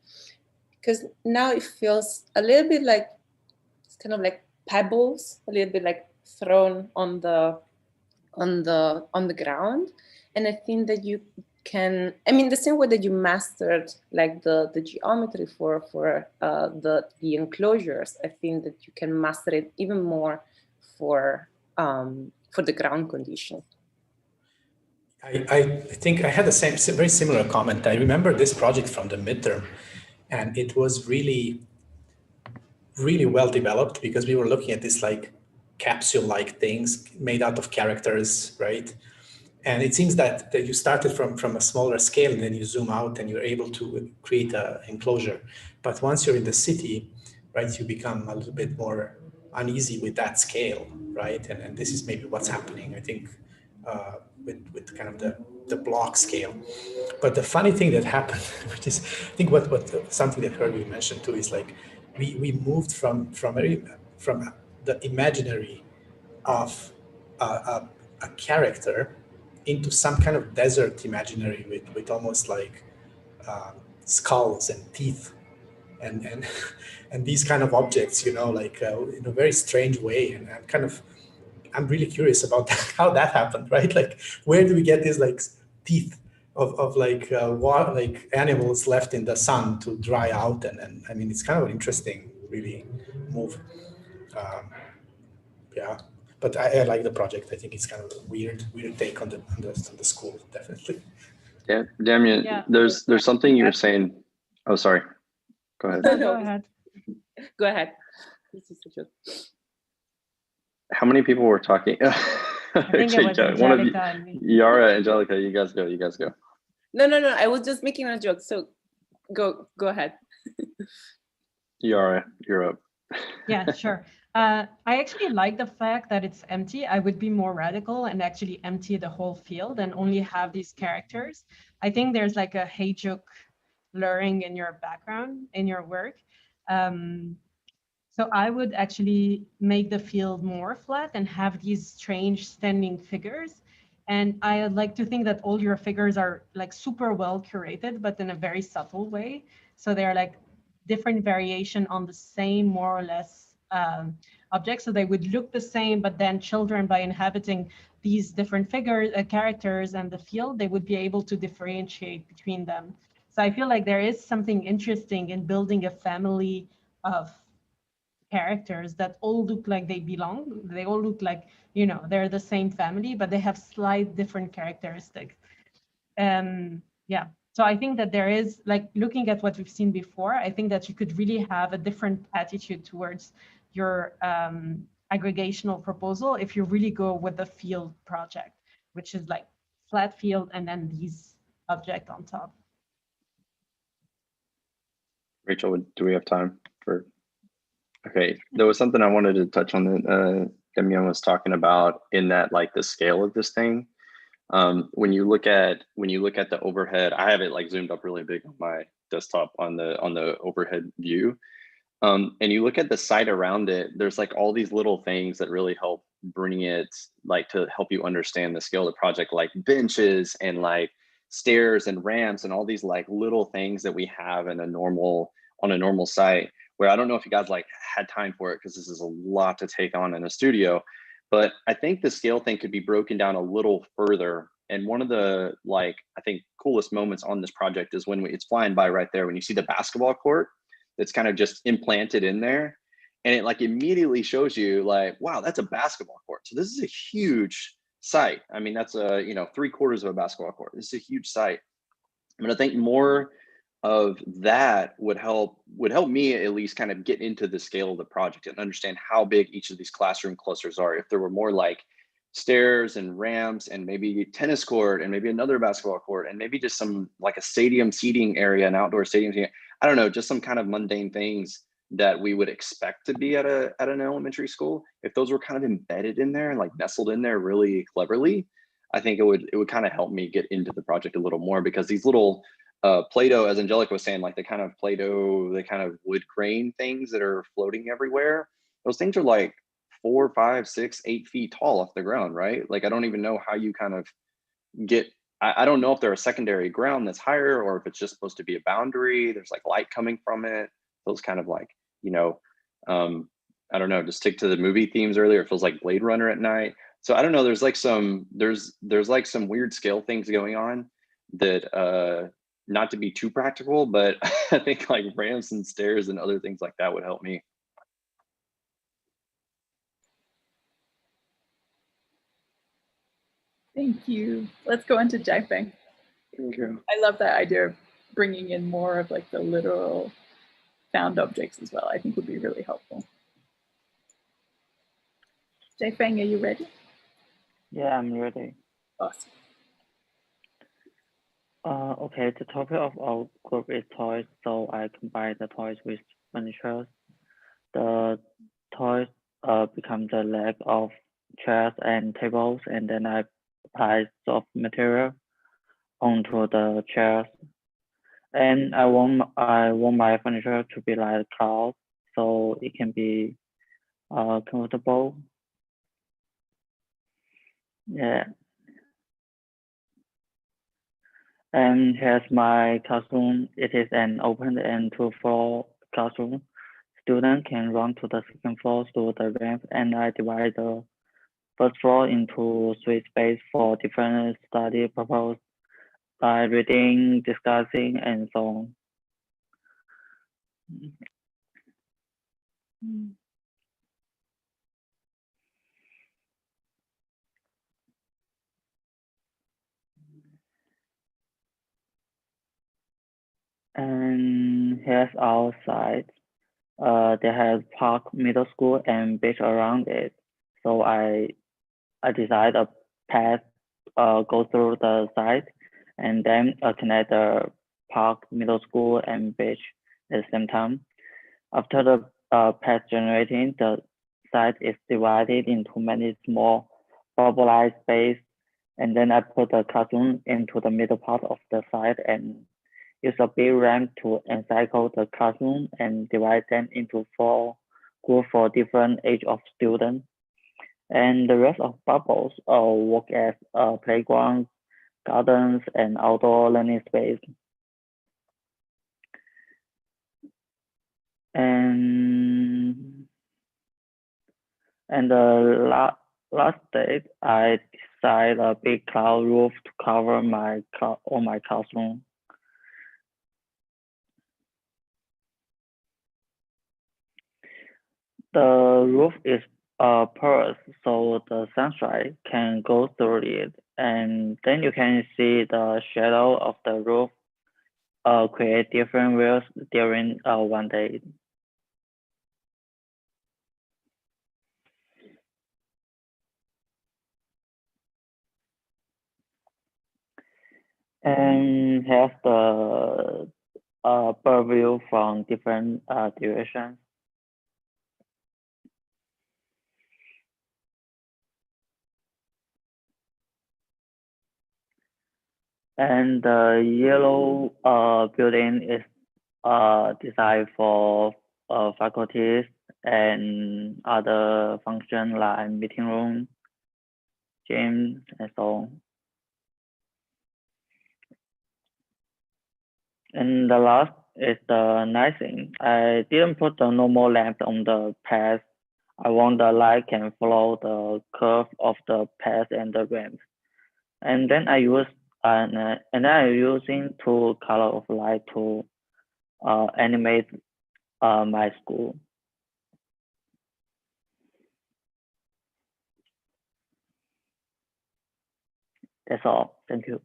Because now it feels a little bit like, it's kind of like pebbles, a little bit like thrown on the ground. And I think that you can, I mean, the same way that you mastered like the geometry for the enclosures, I think that you can master it even more for the ground condition. I think I had the same, very similar comment. I remember this project from the midterm, and it was really, really well developed, because we were looking at this like capsule-like things made out of characters, right? And it seems that you started from a smaller scale, and then you zoom out and you're able to create an enclosure. But once you're in the city, right, you become a little bit more uneasy with that scale, right? And this is maybe what's happening, I think, with kind of the block scale. But the funny thing that happened, which is, I think what something that Herwig mentioned too, is like we moved from the imaginary of a character into some kind of desert imaginary with almost like skulls and teeth and these kind of objects, you know, like in a very strange way. And I'm really curious about how that happened, right? Like, where do we get these like teeth of like like animals left in the sun to dry out? And I mean, it's kind of an interesting, really move. Yeah. But I like the project. I think it's kind of a weird take on the school, definitely. Yeah, Damjan, Yeah. there's something you were saying. Oh, sorry. Go ahead. No, go ahead. Go ahead. How many people were talking? I think it was One of you, Angelica and me. Yara, Angelica, you guys go. You guys go. No. I was just making a joke. So go ahead. Yara, you're up. Yeah, sure. I actually like the fact that it's empty. I would be more radical and actually empty the whole field and only have these characters. I think there's like a Heijuk blurring in your background, in your work. So I would actually make the field more flat and have these strange standing figures. And I like to think that all your figures are like super well curated, but in a very subtle way. So they're like different variation on the same, more or less, objects. So they would look the same, but then children, by inhabiting these different figures, characters and the field, they would be able to differentiate between them. So I feel like there is something interesting in building a family of characters that all look like they belong. They all look like, you know, they're the same family, but they have slight different characteristics. Yeah. So I think that there is, like, looking at what we've seen before, I think that you could really have a different attitude towards your aggregational proposal if you really go with the field project, which is like flat field and then these objects on top. Rachel, do we have time for? Okay, there was something I wanted to touch on that Damjan was talking about, in that, like, the scale of this thing. When you look at the overhead, I have it like zoomed up really big on my desktop on the overhead view. And you look at the site around it, there's like all these little things that really help bring it, like, to help you understand the scale of the project, like benches and like stairs and ramps and all these like little things that we have in on a normal site, where I don't know if you guys like had time for it, because this is a lot to take on in a studio. But I think the scale thing could be broken down a little further. And one of the, like, I think coolest moments on this project is when it's flying by right there, when you see the basketball court, that's kind of just implanted in there. And it like immediately shows you like, wow, that's a basketball court. So this is a huge site. I mean, that's a, you know, 3/4 of a basketball court. This is a huge site. But I think more of that would help me at least kind of get into the scale of the project and understand how big each of these classroom clusters are. If there were more like stairs and ramps and maybe tennis court and maybe another basketball court and maybe just some like a stadium seating area, an outdoor stadium seating, I don't know, just some kind of mundane things that we would expect to be at an elementary school. If those were kind of embedded in there and like nestled in there really cleverly, I think it would kind of help me get into the project a little more, because these little Play-Doh, as Angelica was saying, like the kind of Play-Doh, the kind of wood crane things that are floating everywhere, those things are like 4, 5, 6, 8 feet tall off the ground, right? Like, I don't even know how you kind of get, I don't know if they're a secondary ground that's higher or if it's just supposed to be a boundary. There's like light coming from it. Feels kind of like, you know, I don't know, just stick to the movie themes earlier. It feels like Blade Runner at night. So I don't know, there's like some, there's like some weird scale things going on that, not to be too practical, but I think like ramps and stairs and other things like that would help me. Thank you. Let's go into Jiafeng. Thank you. I love that idea of bringing in more of like the literal found objects as well. I think would be really helpful. Jiafeng, are you ready? Yeah, I'm ready. Awesome. Okay, the topic of our group is toys, so I combine the toys with furniture. The toys become the leg of chairs and tables, and then I apply soft material onto the chairs. And I want my furniture to be like cloud, so it can be comfortable. Yeah. And here's my classroom. It is an open and 2-floor classroom. Students can run to the second floor through the ramp, and I divide the first floor into 3 spaces for different study purposes, by reading, discussing, and so on. And here's our site. They have park, middle school, and beach around it. So I decided a path go through the site, and then connect the park, middle school, and beach at the same time. After the path generating, the site is divided into many small bubble-like space, and then I put the classroom into the middle part of the site and use a big ramp to encircle the classroom and divide them into 4 groups for different age of students. And the rest of bubbles work as playgrounds, gardens, and outdoor learning space. And the last day, I decided a big cloud roof to cover all my classroom. The roof is porous, so the sunshine can go through it, and then you can see the shadow of the roof create different views during one day. And here's the bird view from different directions. And the yellow building is designed for faculties and other functions like meeting room, gyms, and so on. And the last is the night thing. I didn't put the normal lamp on the path. I want the light can follow the curve of the path and the ramp. And then I use and then I'm using 2 colors of light to animate my school. That's all. Thank you.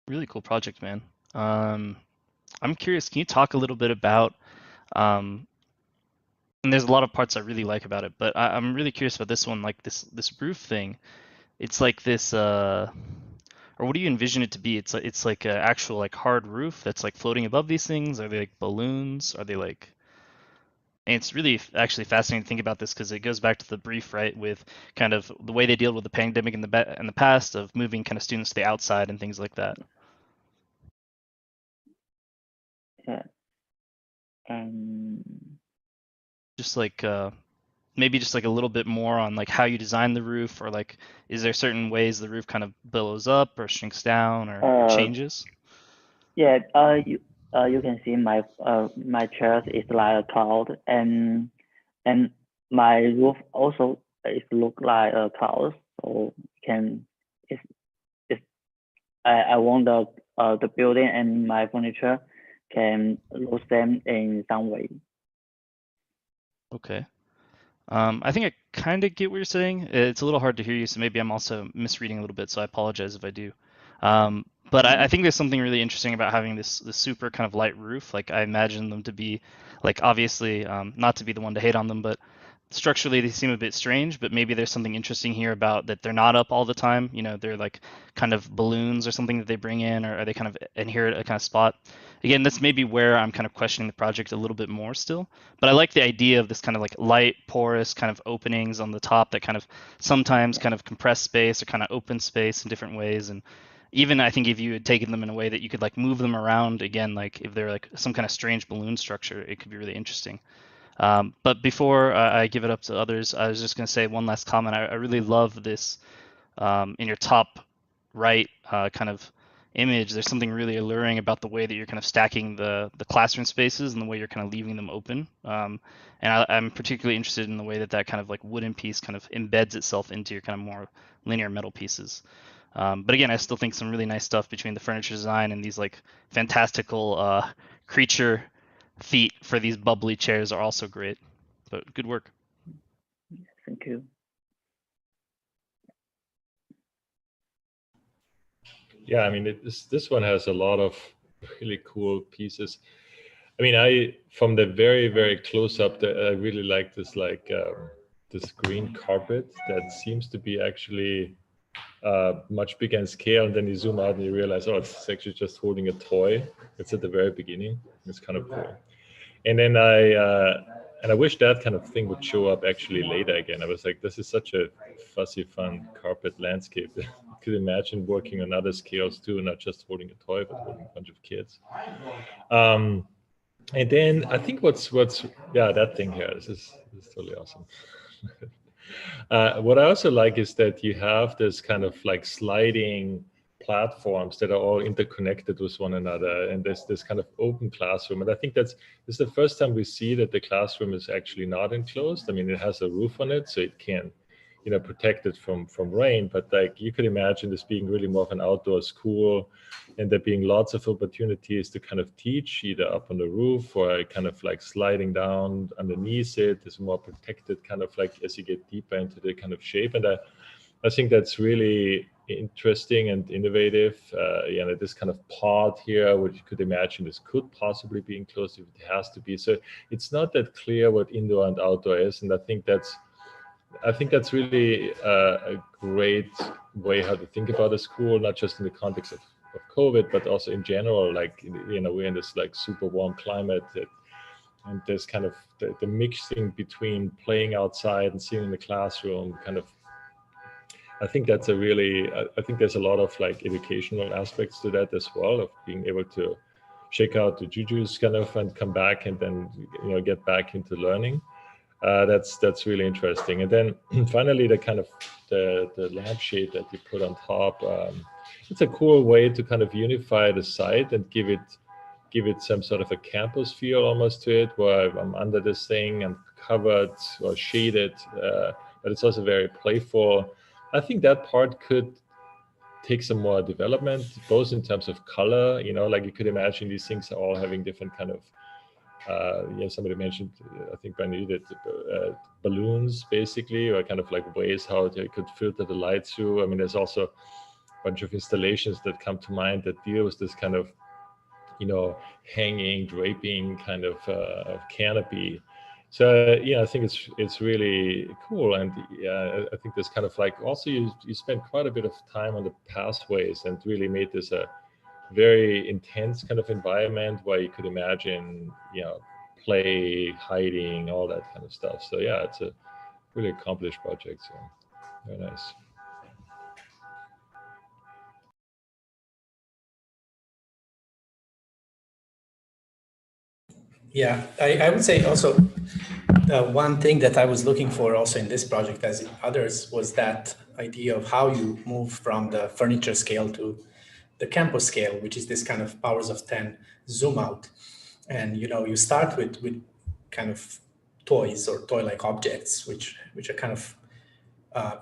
Really cool project, man. I'm curious, can you talk a little bit about, and there's a lot of parts I really like about it, but I'm really curious about this one, like this roof thing. It's like this, or what do you envision it to be? It's like an actual like hard roof that's like floating above these things. Are they like balloons? Are they like? And it's really actually fascinating to think about this because it goes back to the brief, right, with kind of the way they dealt with the pandemic in the past of moving kind of students to the outside and things like that. Yeah. Just like maybe just like a little bit more on like how you design the roof, or like is there certain ways the roof kind of billows up or shrinks down or changes? Yeah, you can see my my chairs is like a cloud, and my roof also is look like a cloud. So I want the building and my furniture can lose them in some way. Okay. I think I kind of get what you're saying. It's a little hard to hear you, so maybe I'm also misreading a little bit, so I apologize if I do. But I think there's something really interesting about having this super kind of light roof. Like I imagine them to be, like obviously, not to be the one to hate on them, but structurally they seem a bit strange, but maybe there's something interesting here about that they're not up all the time. You know, they're like kind of balloons or something that they bring in, or are they kind of inherit a kind of spot? Again, that's maybe where I'm kind of questioning the project a little bit more still. But I like the idea of this kind of like light, porous kind of openings on the top that kind of sometimes kind of compress space or kind of open space in different ways. And even I think if you had taken them in a way that you could like move them around again, like if they're like some kind of strange balloon structure, it could be really interesting. But before I give it up to others, I was just going to say one last comment. I really love this in your top right kind of image. There's something really alluring about the way that you're kind of stacking the classroom spaces and the way you're kind of leaving them open. And I'm particularly interested in the way that that kind of like wooden piece kind of embeds itself into your kind of more linear metal pieces. But again, I still think some really nice stuff between the furniture design and these like fantastical creature feet for these bubbly chairs are also great. But good work. Thank you. Yeah, I mean, this one has a lot of really cool pieces. I mean, from the very, very close up, I really like this this green carpet that seems to be actually much bigger in scale, and then you zoom out and you realize, oh, it's actually just holding a toy. It's at the very beginning. It's kind of cool. And then I wish that kind of thing would show up actually later again. I was like, this is such a fuzzy, fun carpet landscape. You could imagine working on other scales too, not just holding a toy, but holding a bunch of kids. And then I think what's that thing here. This is totally awesome. What I also like is that you have this kind of like sliding platforms that are all interconnected with one another, and there's this kind of open classroom. And I think this is the first time we see that the classroom is actually not enclosed. I mean, it has a roof on it, so it can, protect it from rain. But like you could imagine this being really more of an outdoor school, and there being lots of opportunities to kind of teach either up on the roof or kind of like sliding down underneath it. It's more protected kind of like as you get deeper into the kind of shape. And I think that's really interesting and innovative. This kind of pod here, which you could imagine this could possibly be enclosed if it has to be. So it's not that clear what indoor and outdoor is, and I think that's really a great way how to think about a school, not just in the context of COVID, but also in general. Like we're in this like super warm climate, and there's kind of the mixing between playing outside and sitting in the classroom kind of. I think that's I think there's a lot of like educational aspects to that as well, of being able to shake out the jujus kind of and come back and then, get back into learning. That's really interesting. And then finally, the kind of the lampshade that you put on top, it's a cool way to kind of unify the site and give it some sort of a campus feel almost to it, where I'm under this thing and covered or shaded, but it's also very playful. I think that part could take some more development, both in terms of color, you know, like you could imagine these things are all having different kind of, somebody mentioned, I think Brandon, you did, balloons basically, or kind of like ways how they could filter the light through. I mean, there's also a bunch of installations that come to mind that deal with this kind of, you know, hanging, draping kind of canopy. So yeah, I think it's really cool, and I think there's kind of like also you spend quite a bit of time on the pathways and really made this a very intense kind of environment where you could imagine, you know, play, hiding, all that kind of stuff. So yeah, it's a really accomplished project. So very nice. Yeah, I would say also one thing that I was looking for also in this project as in others was that idea of how you move from the furniture scale to the campus scale, which is this kind of powers of 10 zoom out. And, you know, you start with kind of toys or toy-like objects, which are kind of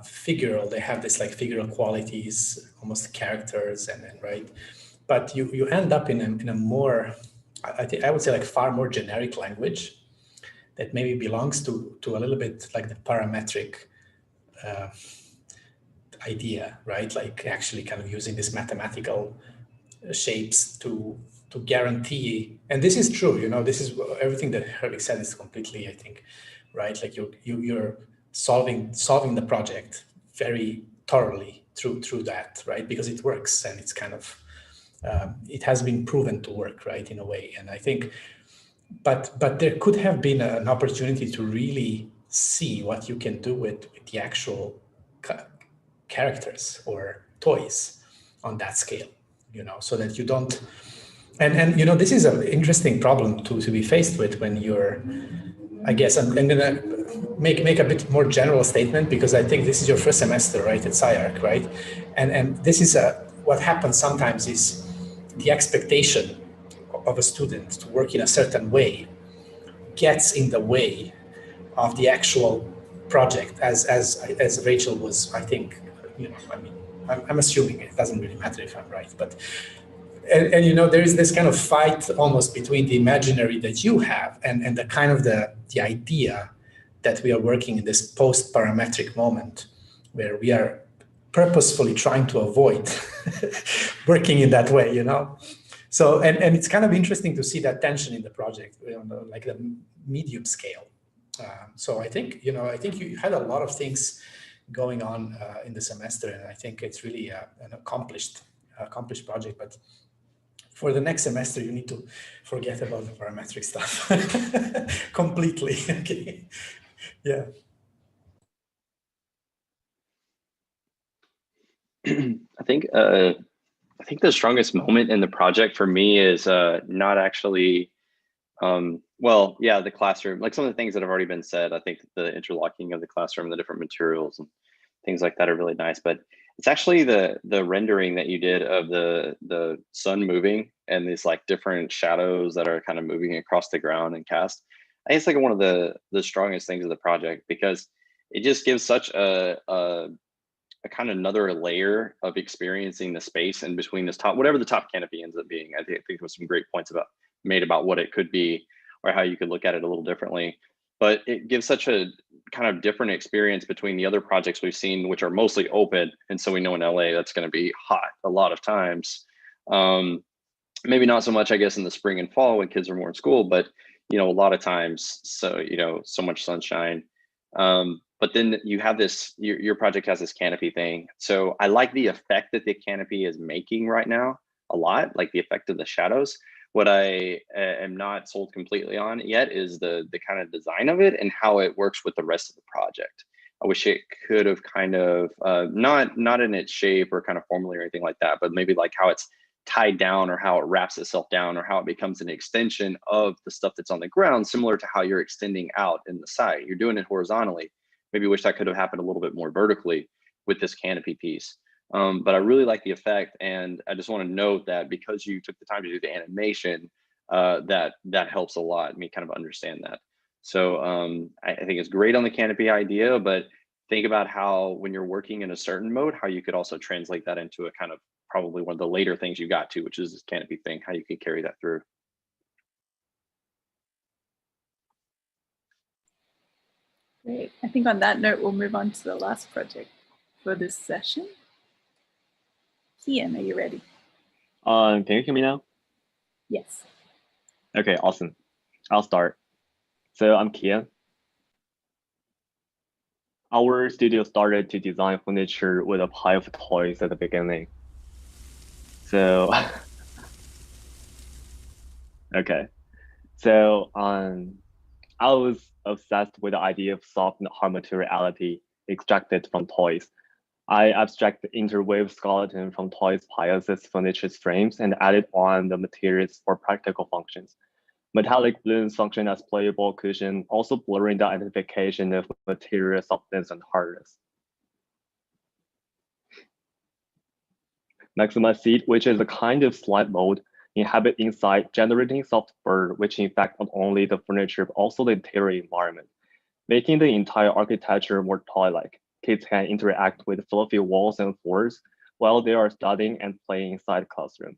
figural. They have this like figural qualities, almost characters, and then right. But you end up in a more, I would say like far more generic language that maybe belongs to a little bit like the parametric idea, right? Like actually kind of using this mathematical shapes to guarantee, and this is true, you know, this is everything that Herwig said is completely, I think, right? Like you're solving the project very thoroughly through that, right? Because it works and it's kind of, it has been proven to work, right, in a way. And I think, but there could have been an opportunity to really see what you can do with the actual characters or toys on that scale, you know, so that you don't, and you know, this is an interesting problem to be faced with when you're, I guess I'm gonna make a bit more general statement because I think this is your first semester, right, at SciArc, right? And this is what happens sometimes is the expectation of a student to work in a certain way gets in the way of the actual project, as Rachael was, I think, you know, I mean, I'm assuming it doesn't really matter if I'm right, but and you know, there is this kind of fight almost between the imaginary that you have and the kind of the idea that we are working in this post-parametric moment where we are purposefully trying to avoid working in that way, you know. So and it's kind of interesting to see that tension in the project, you know, like the medium scale. So I think, you know, I think you had a lot of things going on in the semester, and I think it's really an accomplished project. But for the next semester, you need to forget about the parametric stuff completely. Okay. Yeah. I think the strongest moment in the project for me is not actually, well, yeah, the classroom, like some of the things that have already been said. I think the interlocking of the classroom, the different materials and things like that are really nice, but it's actually the rendering that you did of the sun moving and these like different shadows that are kind of moving across the ground and cast. I think it's like one of the strongest things of the project because it just gives such a kind of another layer of experiencing the space in between this top, whatever the top canopy ends up being. I think there was some great points made about what it could be or how you could look at it a little differently. But it gives such a kind of different experience between the other projects we've seen, which are mostly open. And so we know in LA that's going to be hot a lot of times. Maybe not so much, I guess, in the spring and fall when kids are more in school, but you know, a lot of times, so you know, so much sunshine. But then you have this, your project has this canopy thing. So I like the effect that the canopy is making right now a lot, like the effect of the shadows. What I am not sold completely on yet is the kind of design of it and how it works with the rest of the project. I wish it could have kind of, not in its shape or kind of formally or anything like that, but maybe like how it's tied down or how it wraps itself down or how it becomes an extension of the stuff that's on the ground, similar to how you're extending out in the side. You're doing it horizontally. Maybe wish that could have happened a little bit more vertically with this canopy piece. But I really like the effect, and I just want to note that because you took the time to do the animation, that helps a lot me kind of understand that. So I think it's great on the canopy idea, but think about how when you're working in a certain mode, how you could also translate that into a kind of probably one of the later things you got to, which is this canopy thing, how you can carry that through. Great. I think on that note, we'll move on to the last project for this session. Kian, are you ready? Can you hear me now? Yes. Okay, awesome. I'll start. So I'm Kian. Our studio started to design furniture with a pile of toys at the beginning. So, okay. So I was obsessed with the idea of soft and hard materiality extracted from toys. I abstract the interweave skeleton from toys piles as furniture frames and added on the materials for practical functions. Metallic balloons function as playable cushion, also blurring the identification of material softness and hardness. Maximize seed, which is a kind of slide mold, inhabit inside, generating soft fur, which in fact not only the furniture, but also the interior environment, making the entire architecture more toy-like. Kids can interact with fluffy walls and floors while they are studying and playing inside the classroom.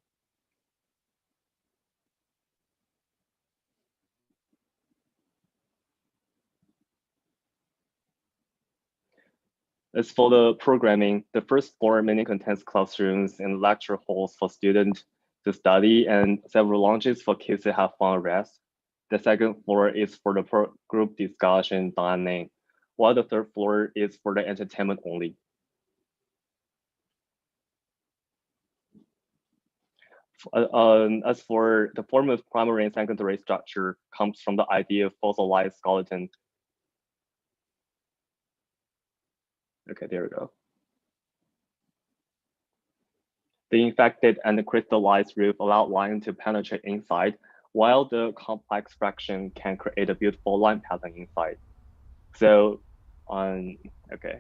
As for the programming, the first floor mainly contains classrooms and lecture halls for students to study and several lounges for kids to have fun and rest. The second floor is for the group discussion dining, while the third floor is for the entertainment only. As for the form of primary and secondary structure comes from the idea of fossilized skeleton. Okay, there we go. The infected and crystallized roof allow light to penetrate inside, while the complex fraction can create a beautiful line pattern inside. So, okay.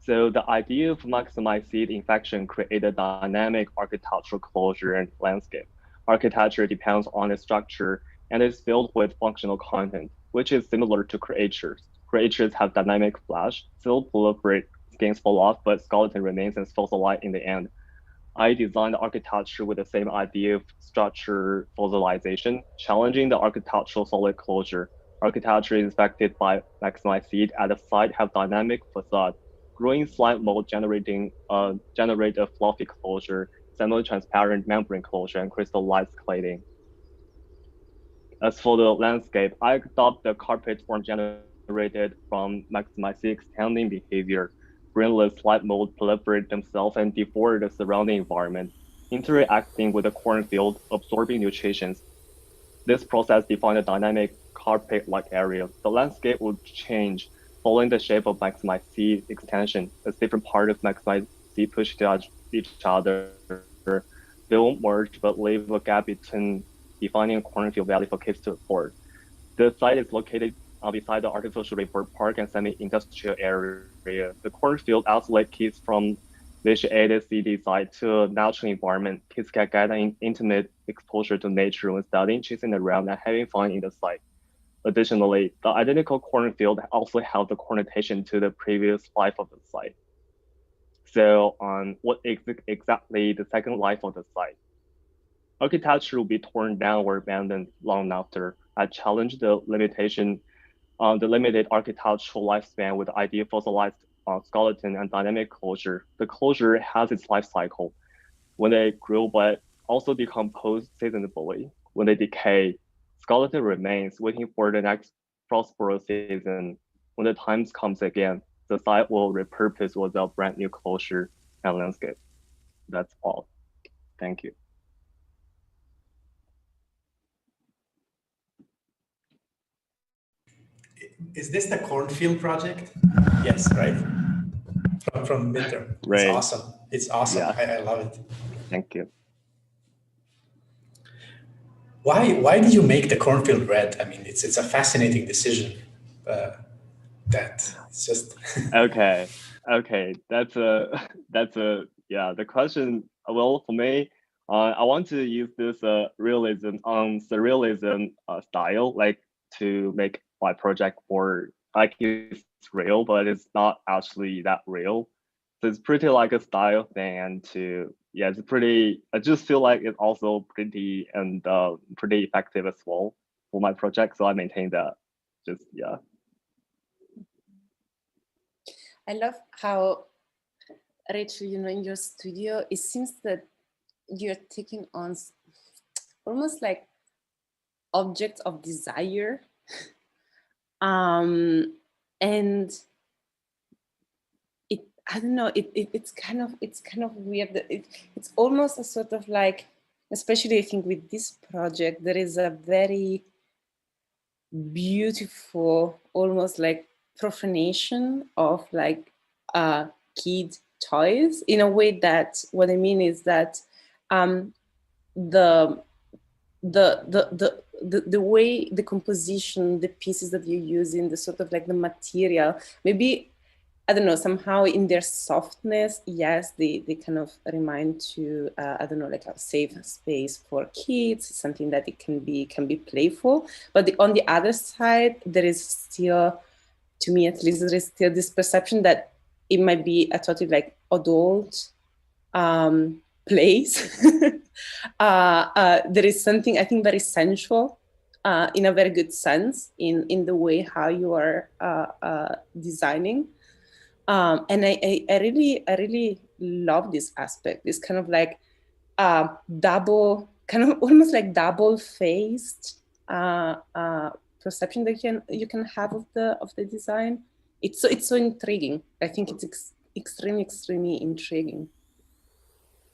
So the idea of maximized seed infection created a dynamic architectural closure and landscape. Architecture depends on its structure and is filled with functional content, which is similar to creatures. Creatures have dynamic flesh, still proliferate, skins fall off, but skeleton remains as fossilized in the end. I designed architecture with the same idea of structure fossilization, challenging the architectural solid closure. Architecture inspected by maximized seed at the site have dynamic facade. Growing slide mold generate a fluffy closure, semi-transparent membrane closure, and crystallized cladding. As for the landscape, I adopt the carpet form generated from maximizing extending behavior. Brainless slide mold proliferate themselves and deform the surrounding environment, interacting with the cornfield, absorbing nutrition. This process defines a dynamic carpet-like area. The landscape will change following the shape of maximized seed extension, as different parts of maximized seed push each other. They won't merge, but leave a gap between defining a cornfield valley for kids to afford. The site is located beside the artificial river park and semi-industrial area. The cornfield isolates kids from vitiated city side to a natural environment. Kids can get an intimate exposure to nature when studying, chasing around, and having fun in the site. Additionally, the identical cornfield also held the connotation to the previous life of the site. So what is exactly the second life of the site? Architecture will be torn down or abandoned long after. I challenge the limitation on the limited architectural lifespan with the idea of fossilized skeleton and dynamic closure. The closure has its life cycle. When they grow but also decompose seasonably. When they decay, skeleton remains waiting for the next prosperous season. When the time comes again, the site will repurpose with a brand new closure and landscape. That's all. Thank you. Is this the cornfield project? Yes, right? From midterm. Right. It's awesome. It's awesome. Yeah. I love it. Thank you. Why did you make the cornfield red? I mean, it's a fascinating decision. That it's just okay. That's a the question. Well, for me, I want to use this realism surrealism style, like to make my project more like it's real, but it's not actually that real. So it's pretty like a style thing, and yeah, it's pretty. I just feel like it's also pretty and pretty effective as well for my project. So I maintain that. Just yeah. I love how, Rachel, in your studio, it seems that you're taking on almost like objects of desire, and I don't know. It's kind of weird. It's almost a sort of like, especially I think with this project, there is a very beautiful, almost like profanation of like kid toys, in a way that what I mean is that the way the composition, the pieces that you're using, the sort of like the material, maybe, I don't know, somehow in their softness, yes, they kind of remind to, I don't know, like a safe space for kids, something that it can be playful. But on the other side, there is still, to me at least, there is still this perception that it might be a totally like adult place. There is something, I think, very sensual, in a very good sense, in the way how you are designing. And I really love this aspect, this kind of like double, kind of almost like double-faced perception that you can have of the design. It's so intriguing. I think it's extremely intriguing.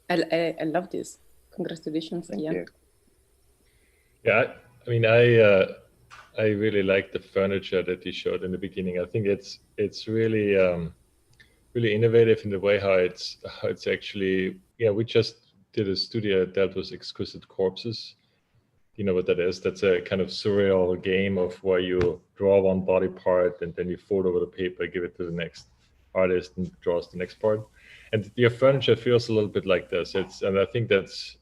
I love this. Congratulations, Thank Kian. you. Yeah, I mean, I really like the furniture that you showed in the beginning. I think it's really really innovative in the way how it's actually. Yeah, we just did a studio that dealt with exquisite corpses. You know what that is? That's a kind of surreal game of where you draw one body part and then you fold over the paper, give it to the next artist, and draws the next part. And your furniture feels a little bit like this. And I think that's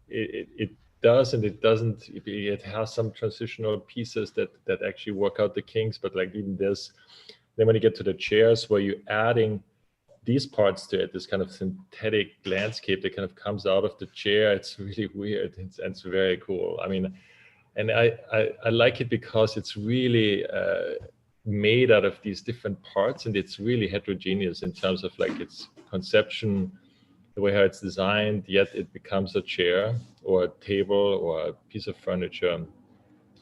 it does and it doesn't. It has some transitional pieces that actually work out the kinks, but like even this. Then when you get to the chairs, where you're adding these parts to it, this kind of synthetic landscape that kind of comes out of the chair, it's really weird. It's very cool. I mean, and I like it because it's really made out of these different parts, and it's really heterogeneous in terms of like its conception, the way how it's designed, yet it becomes a chair or a table or a piece of furniture.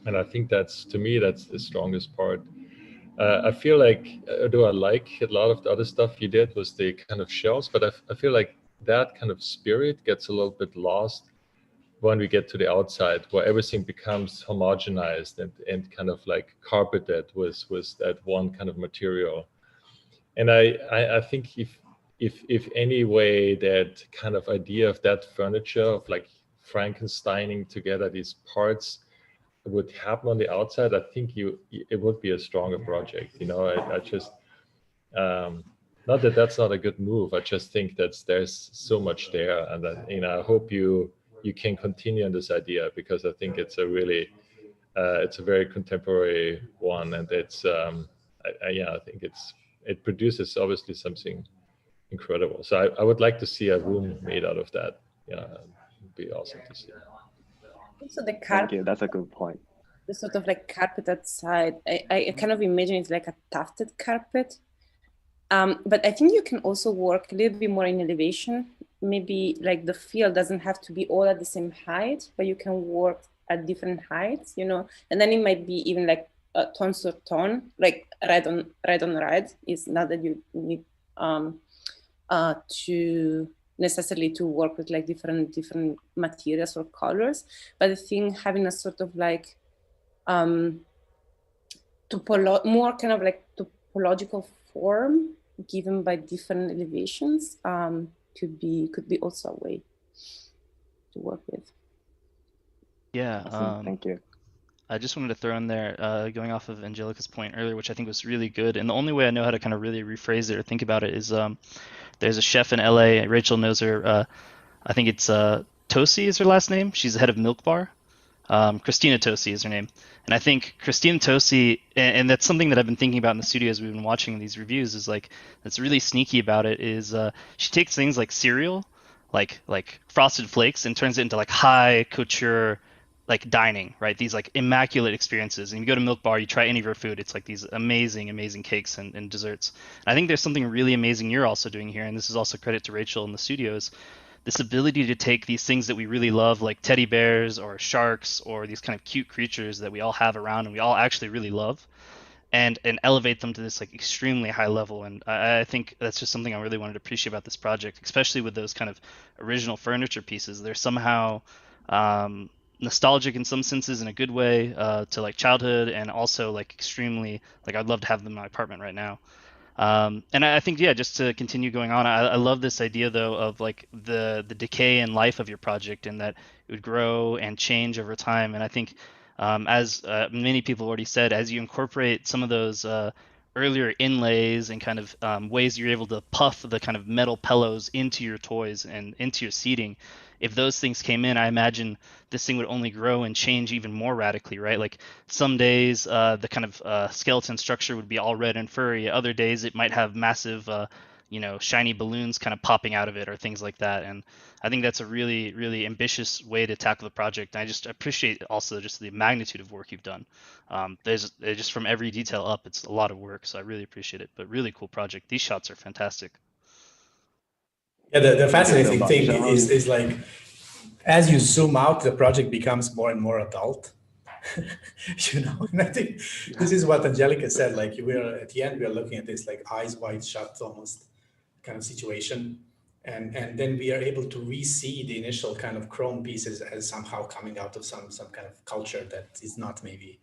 And I think to me, that's the strongest part. I feel like, although I like a lot of the other stuff you did was the kind of shells, but I feel like that kind of spirit gets a little bit lost when we get to the outside, where everything becomes homogenized and kind of like carpeted with that one kind of material. And I think if any way that kind of idea of that furniture of like Frankensteining together these parts would happen on the outside, I think it would be a stronger project. You know, I just not that that's not a good move. I just think that there's so much there, and that, you know, I hope you can continue on this idea, because I think it's a really it's a very contemporary one, and it's I think it produces obviously something incredible. So I would like to see a room made out of that. Yeah, it'd be awesome to see. Also the Thank you. That's a good point. The sort of like carpeted side, I kind of imagine it's like a tufted carpet. But I think you can also work a little bit more in elevation. Maybe like the field doesn't have to be all at the same height, but you can work at different heights, you know, and then it might be even like tone sur tone, like red on red. It's not that you need to necessarily to work with like different materials or colors, but I think having a sort of like more kind of like topological form given by different elevations could be also a way to work with. Yeah. Awesome. Thank you. I just wanted to throw in there, going off of Angelica's point earlier, which I think was really good. And the only way I know how to kind of really rephrase it or think about it is there's a chef in LA. Rachel knows her. I think it's Tosi is her last name. She's the head of Milk Bar. Christina Tosi is her name. And I think Christina Tosi, and that's something that I've been thinking about in the studio as we've been watching these reviews, is like, that's really sneaky about it is she takes things like cereal, like Frosted Flakes, and turns it into like high couture, like dining, right? These like immaculate experiences. And you go to Milk Bar, you try any of her food, it's like these amazing, amazing cakes and desserts. And I think there's something really amazing you're also doing here, and this is also credit to Rachael in the studios, this ability to take these things that we really love, like teddy bears or sharks or these kind of cute creatures that we all have around and we all actually really love, and elevate them to this like extremely high level. And I think that's just something I really wanted to appreciate about this project, especially with those kind of original furniture pieces. They're somehow nostalgic in some senses in a good way to like childhood, and also like extremely like I'd love to have them in my apartment right now. And I think, yeah, just to continue going on, I love this idea though of like the decay in life of your project, and that it would grow and change over time. And I think as many people already said, as you incorporate some of those earlier inlays and kind of ways you're able to puff the kind of metal pillows into your toys and into your seating, if those things came in, I imagine this thing would only grow and change even more radically, right? Like some days the kind of skeleton structure would be all red and furry. Other days it might have massive, shiny balloons kind of popping out of it or things like that. And I think that's a really, really ambitious way to tackle the project. And I just appreciate also just the magnitude of work you've done. There's just from every detail up, it's a lot of work. So I really appreciate it, but really cool project. These shots are fantastic. Yeah, the fascinating thing is like, as you zoom out, the project becomes more and more adult. And I think this is what Angelica said, like we're at the end, we're looking at this like eyes wide shut almost kind of situation. And then we are able to re-see the initial kind of chrome pieces as somehow coming out of some kind of culture that is not maybe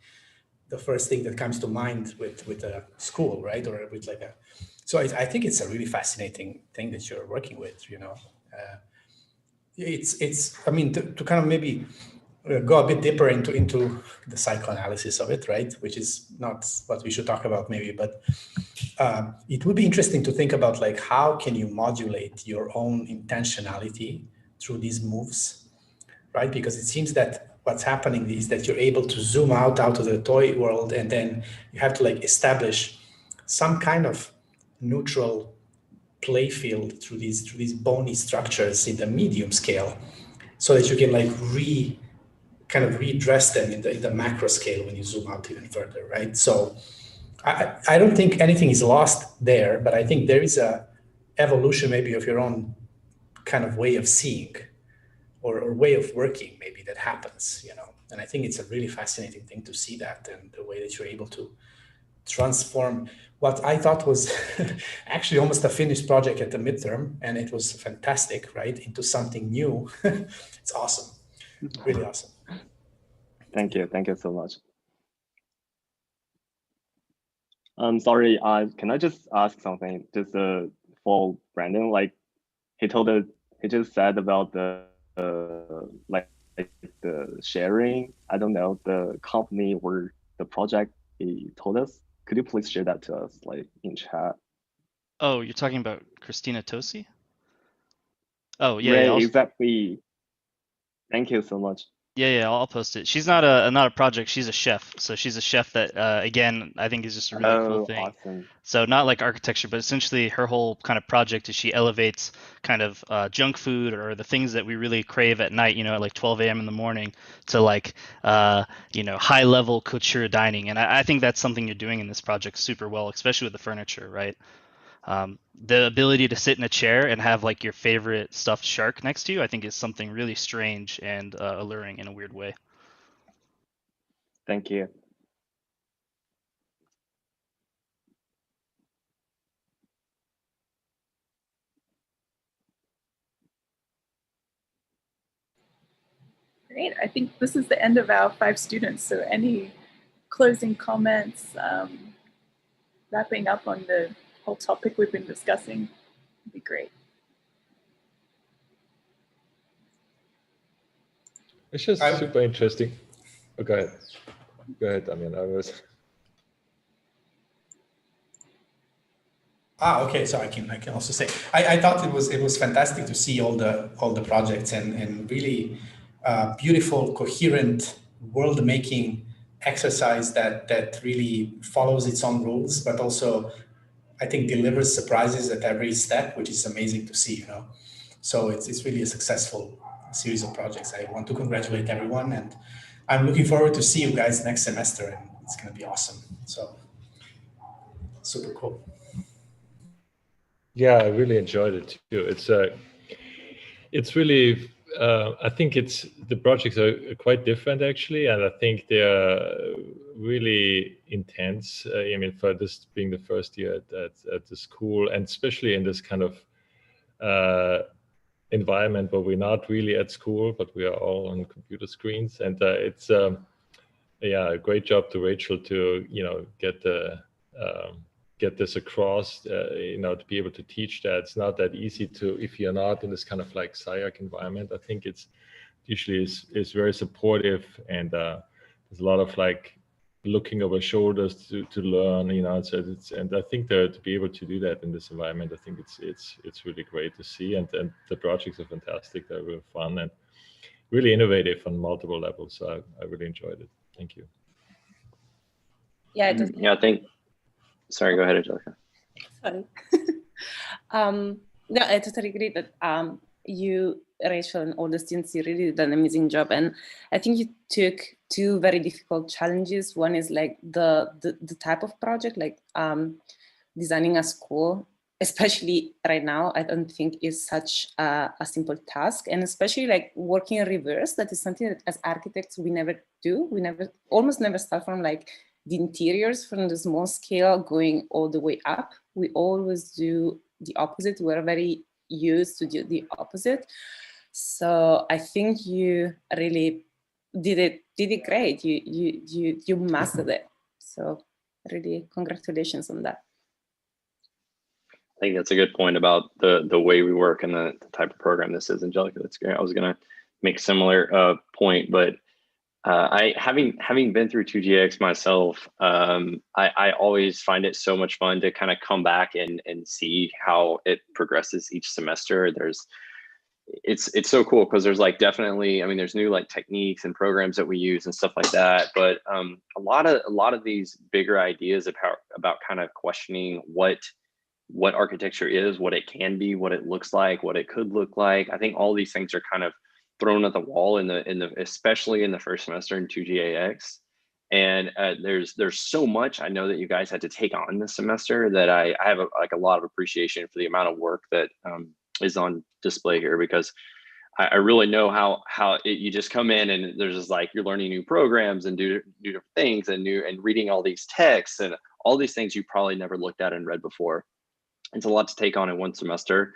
the first thing that comes to mind with a school, right? Or with like a, so I think it's a really fascinating thing that you're working with, it's I mean, to kind of maybe go a bit deeper into the psychoanalysis of it, right? Which is not what we should talk about maybe, but it would be interesting to think about like, how can you modulate your own intentionality through these moves, right? Because it seems that what's happening is that you're able to zoom out of the toy world, and then you have to like establish some kind of neutral play field through these bony structures in the medium scale, so that you can like kind of redress them in the macro scale when you zoom out even further, right? So I don't think anything is lost there, but I think there is a evolution maybe of your own kind of way of seeing or way of working maybe that happens, and I think it's a really fascinating thing to see that, and the way that you're able to transform what I thought was actually almost a finished project at the midterm, and it was fantastic, right, into something new. It's awesome, really awesome. Thank you so much. Sorry, can I just ask something just for Brandon? Like he just said about the like the sharing, I don't know, the company or the project he told us. Could you please share that to us, like in chat? Oh, you're talking about Christina Tosi? Oh, yeah, right, yeah, exactly. Thank you so much. Yeah, I'll post it. She's not a project, she's a chef. So she's a chef that, again, I think is just a really cool thing. Awesome. So not like architecture, but essentially her whole kind of project is she elevates kind of junk food or the things that we really crave at night, at like 12 a.m. in the morning, to like, high level couture dining. And I think that's something you're doing in this project super well, especially with the furniture, right? The ability to sit in a chair and have like your favorite stuffed shark next to you, I think is something really strange and alluring in a weird way. Thank you. Great. I think this is the end of our 5 students. So any closing comments, wrapping up on the whole topic we've been discussing would be great. It's just super interesting. Oh, go ahead, Damjan. I was. Okay. So I can also say I thought it was fantastic to see all the projects and really beautiful, coherent world-making exercise that really follows its own rules, but also I think delivers surprises at every step, which is amazing to see, you know. So it's really a successful series of projects. I want to congratulate everyone, and I'm looking forward to see you guys next semester, and it's going to be awesome. So super cool. Yeah, I really enjoyed it too. It's really, I think the projects are quite different actually, and I think they're really intense. I mean, for this being the first year at the school, and especially in this kind of environment where we're not really at school, but we are all on computer screens, and it's yeah, a great job to Rachael to get this across, to be able to teach that. It's not that easy if you're not in this kind of like SciArc environment. I think it's usually is very supportive, and there's a lot of like looking over shoulders to learn, and I think that to be able to do that in this environment, I think it's really great to see, and the projects are fantastic. They're really fun and really innovative on multiple levels. So I really enjoyed it. Thank you. Yeah, I think. Sorry, go ahead, Angelica. Sorry. No, I totally agree that you, Rachael, and all the students, you really did an amazing job. And I think you took two very difficult challenges. One is like the type of project, like designing a school, especially right now, I don't think is such a simple task. And especially like working in reverse, that is something that as architects, we never do. We almost never start from like the interiors, from the small scale going all the way up. We always do the opposite. We're very used to do the opposite. So I think you really did it great. You mastered it. So really congratulations on that. I think that's a good point about the way we work and the type of program this is, Angelica. That's great. I was gonna make a similar point, but I having been through 2GX myself, I always find it so much fun to kind of come back and see how it progresses each semester. It's so cool because there's like definitely, I mean, there's new like techniques and programs that we use and stuff like that. But a lot of these bigger ideas about kind of questioning what architecture is, what it can be, what it looks like, what it could look like. I think all these things are kind of thrown at the wall especially in the first semester in 2GAX. And there's so much I know that you guys had to take on this semester that I have a lot of appreciation for the amount of work that is on display here, because I really know how you just come in and there's just like you're learning new programs and do different things and reading all these texts and all these things you probably never looked at and read before. It's a lot to take on in one semester.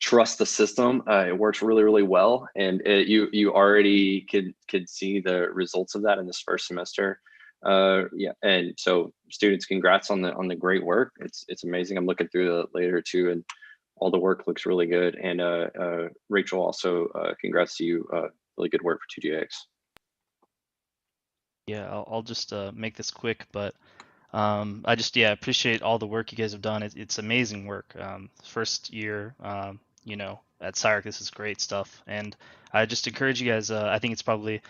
Trust the system. It works really, really well, and you already could see the results of that in this first semester. Yeah, and so students, congrats on the great work. It's amazing. I'm looking through the later too, and all the work looks really good. And Rachael, also congrats to you. Really good work for 2GX. Yeah, I'll just make this quick, but I just appreciate all the work you guys have done. It's amazing work. First year, at SciArc, this is great stuff, and I just encourage you guys. I think it's probably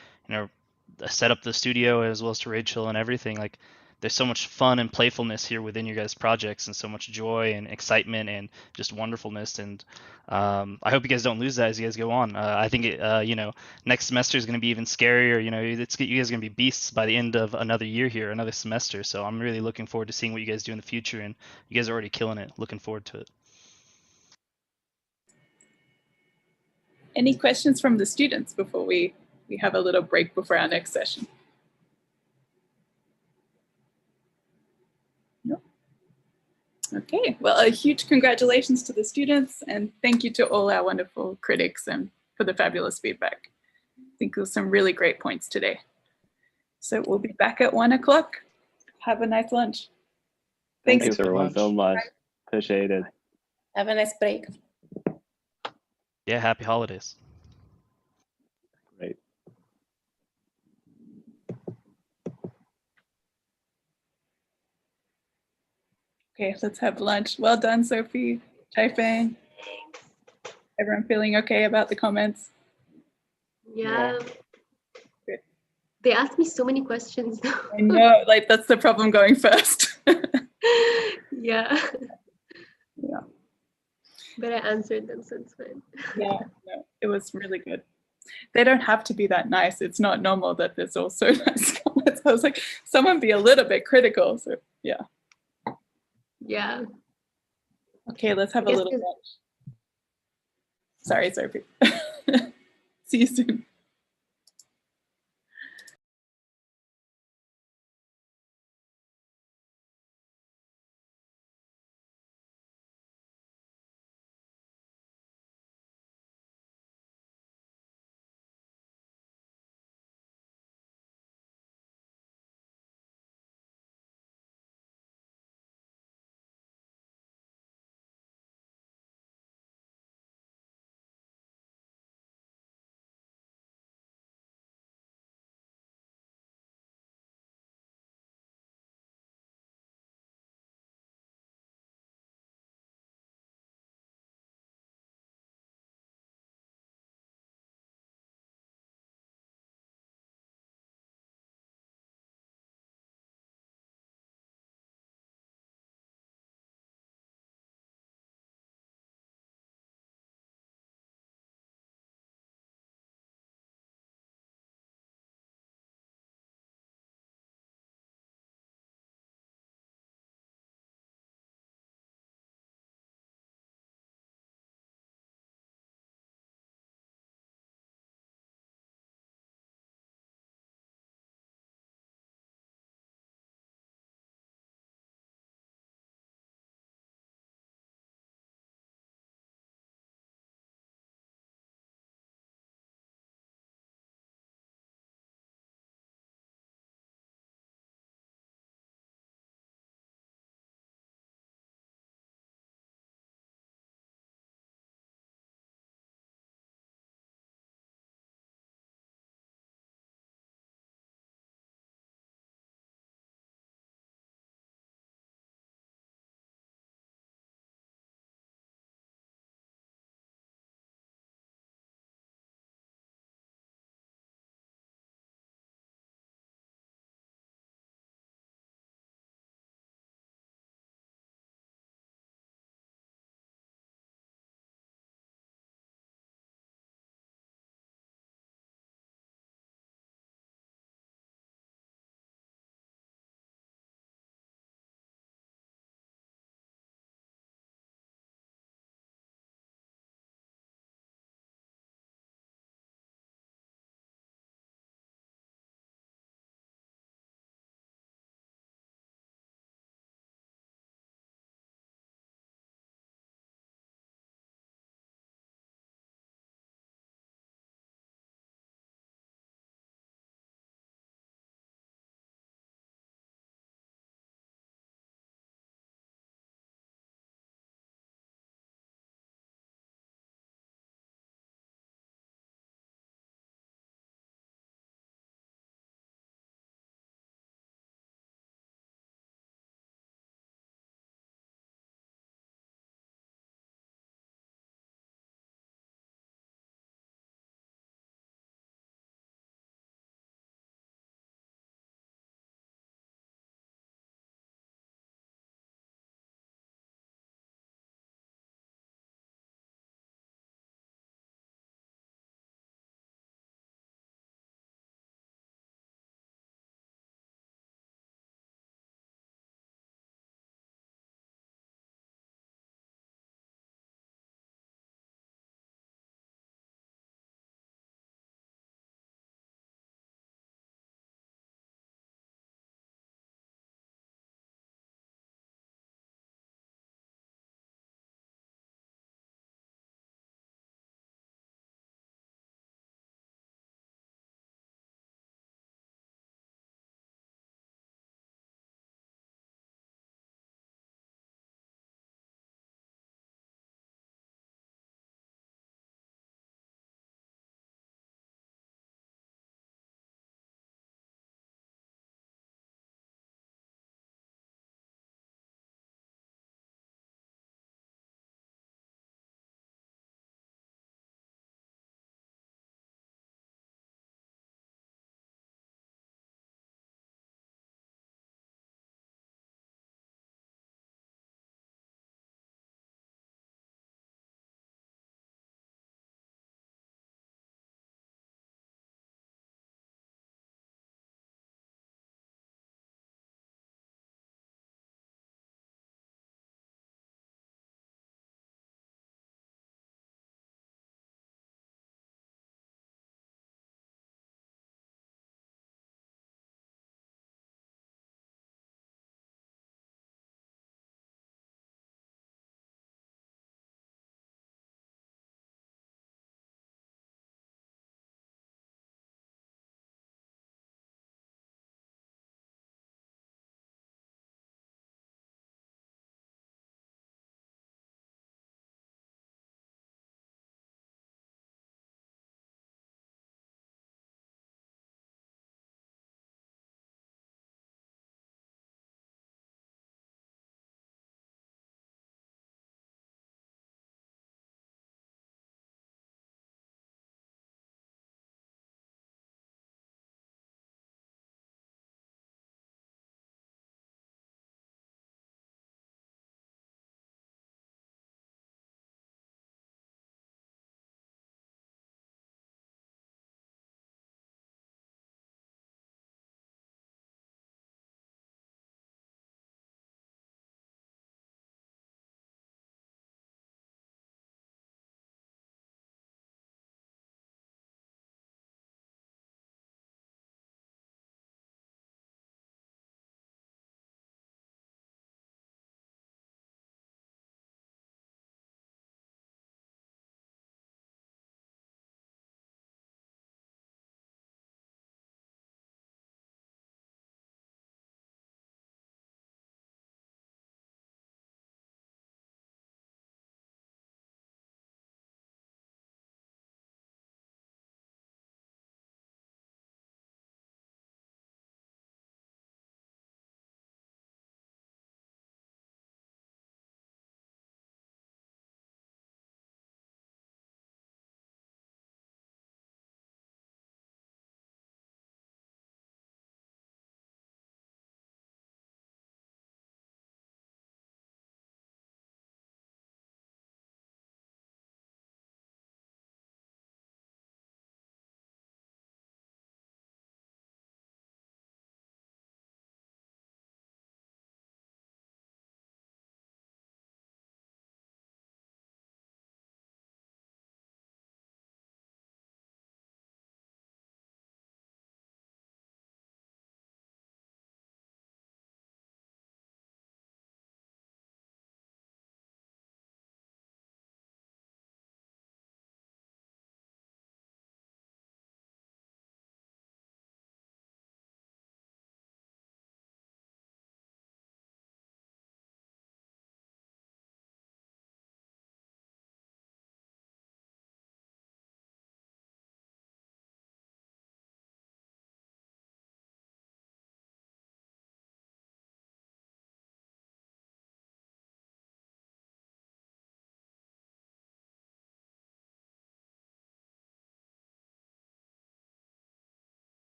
set up the studio as well as to Rachael and everything. Like, there's so much fun and playfulness here within your guys' projects, and so much joy and excitement and just wonderfulness. And I hope you guys don't lose that as you guys go on. I think next semester is going to be even scarier. You guys are going to be beasts by the end of another year here, another semester. So I'm really looking forward to seeing what you guys do in the future, and you guys are already killing it. Looking forward to it. Any questions from the students before we have a little break before our next session? Okay, well, a huge congratulations to the students, and thank you to all our wonderful critics and for the fabulous feedback. I think there was some really great points today. So we'll be back at 1 o'clock. Have a nice lunch. Thanks everyone so much. Appreciate it. Have a nice break. Yeah, happy holidays. Great. Okay, let's have lunch. Well done, Sophie, Jiafeng. Everyone feeling okay about the comments? Yeah. Good. They asked me so many questions. I know, like that's the problem going first. Yeah. Yeah. But I answered them, so it's fine. Yeah, no, it was really good. They don't have to be that nice. It's not normal that there's also nice comments. I was like, someone be a little bit critical. So yeah. Yeah. Okay, let's have a little lunch. Sorry, Sophie. See you soon.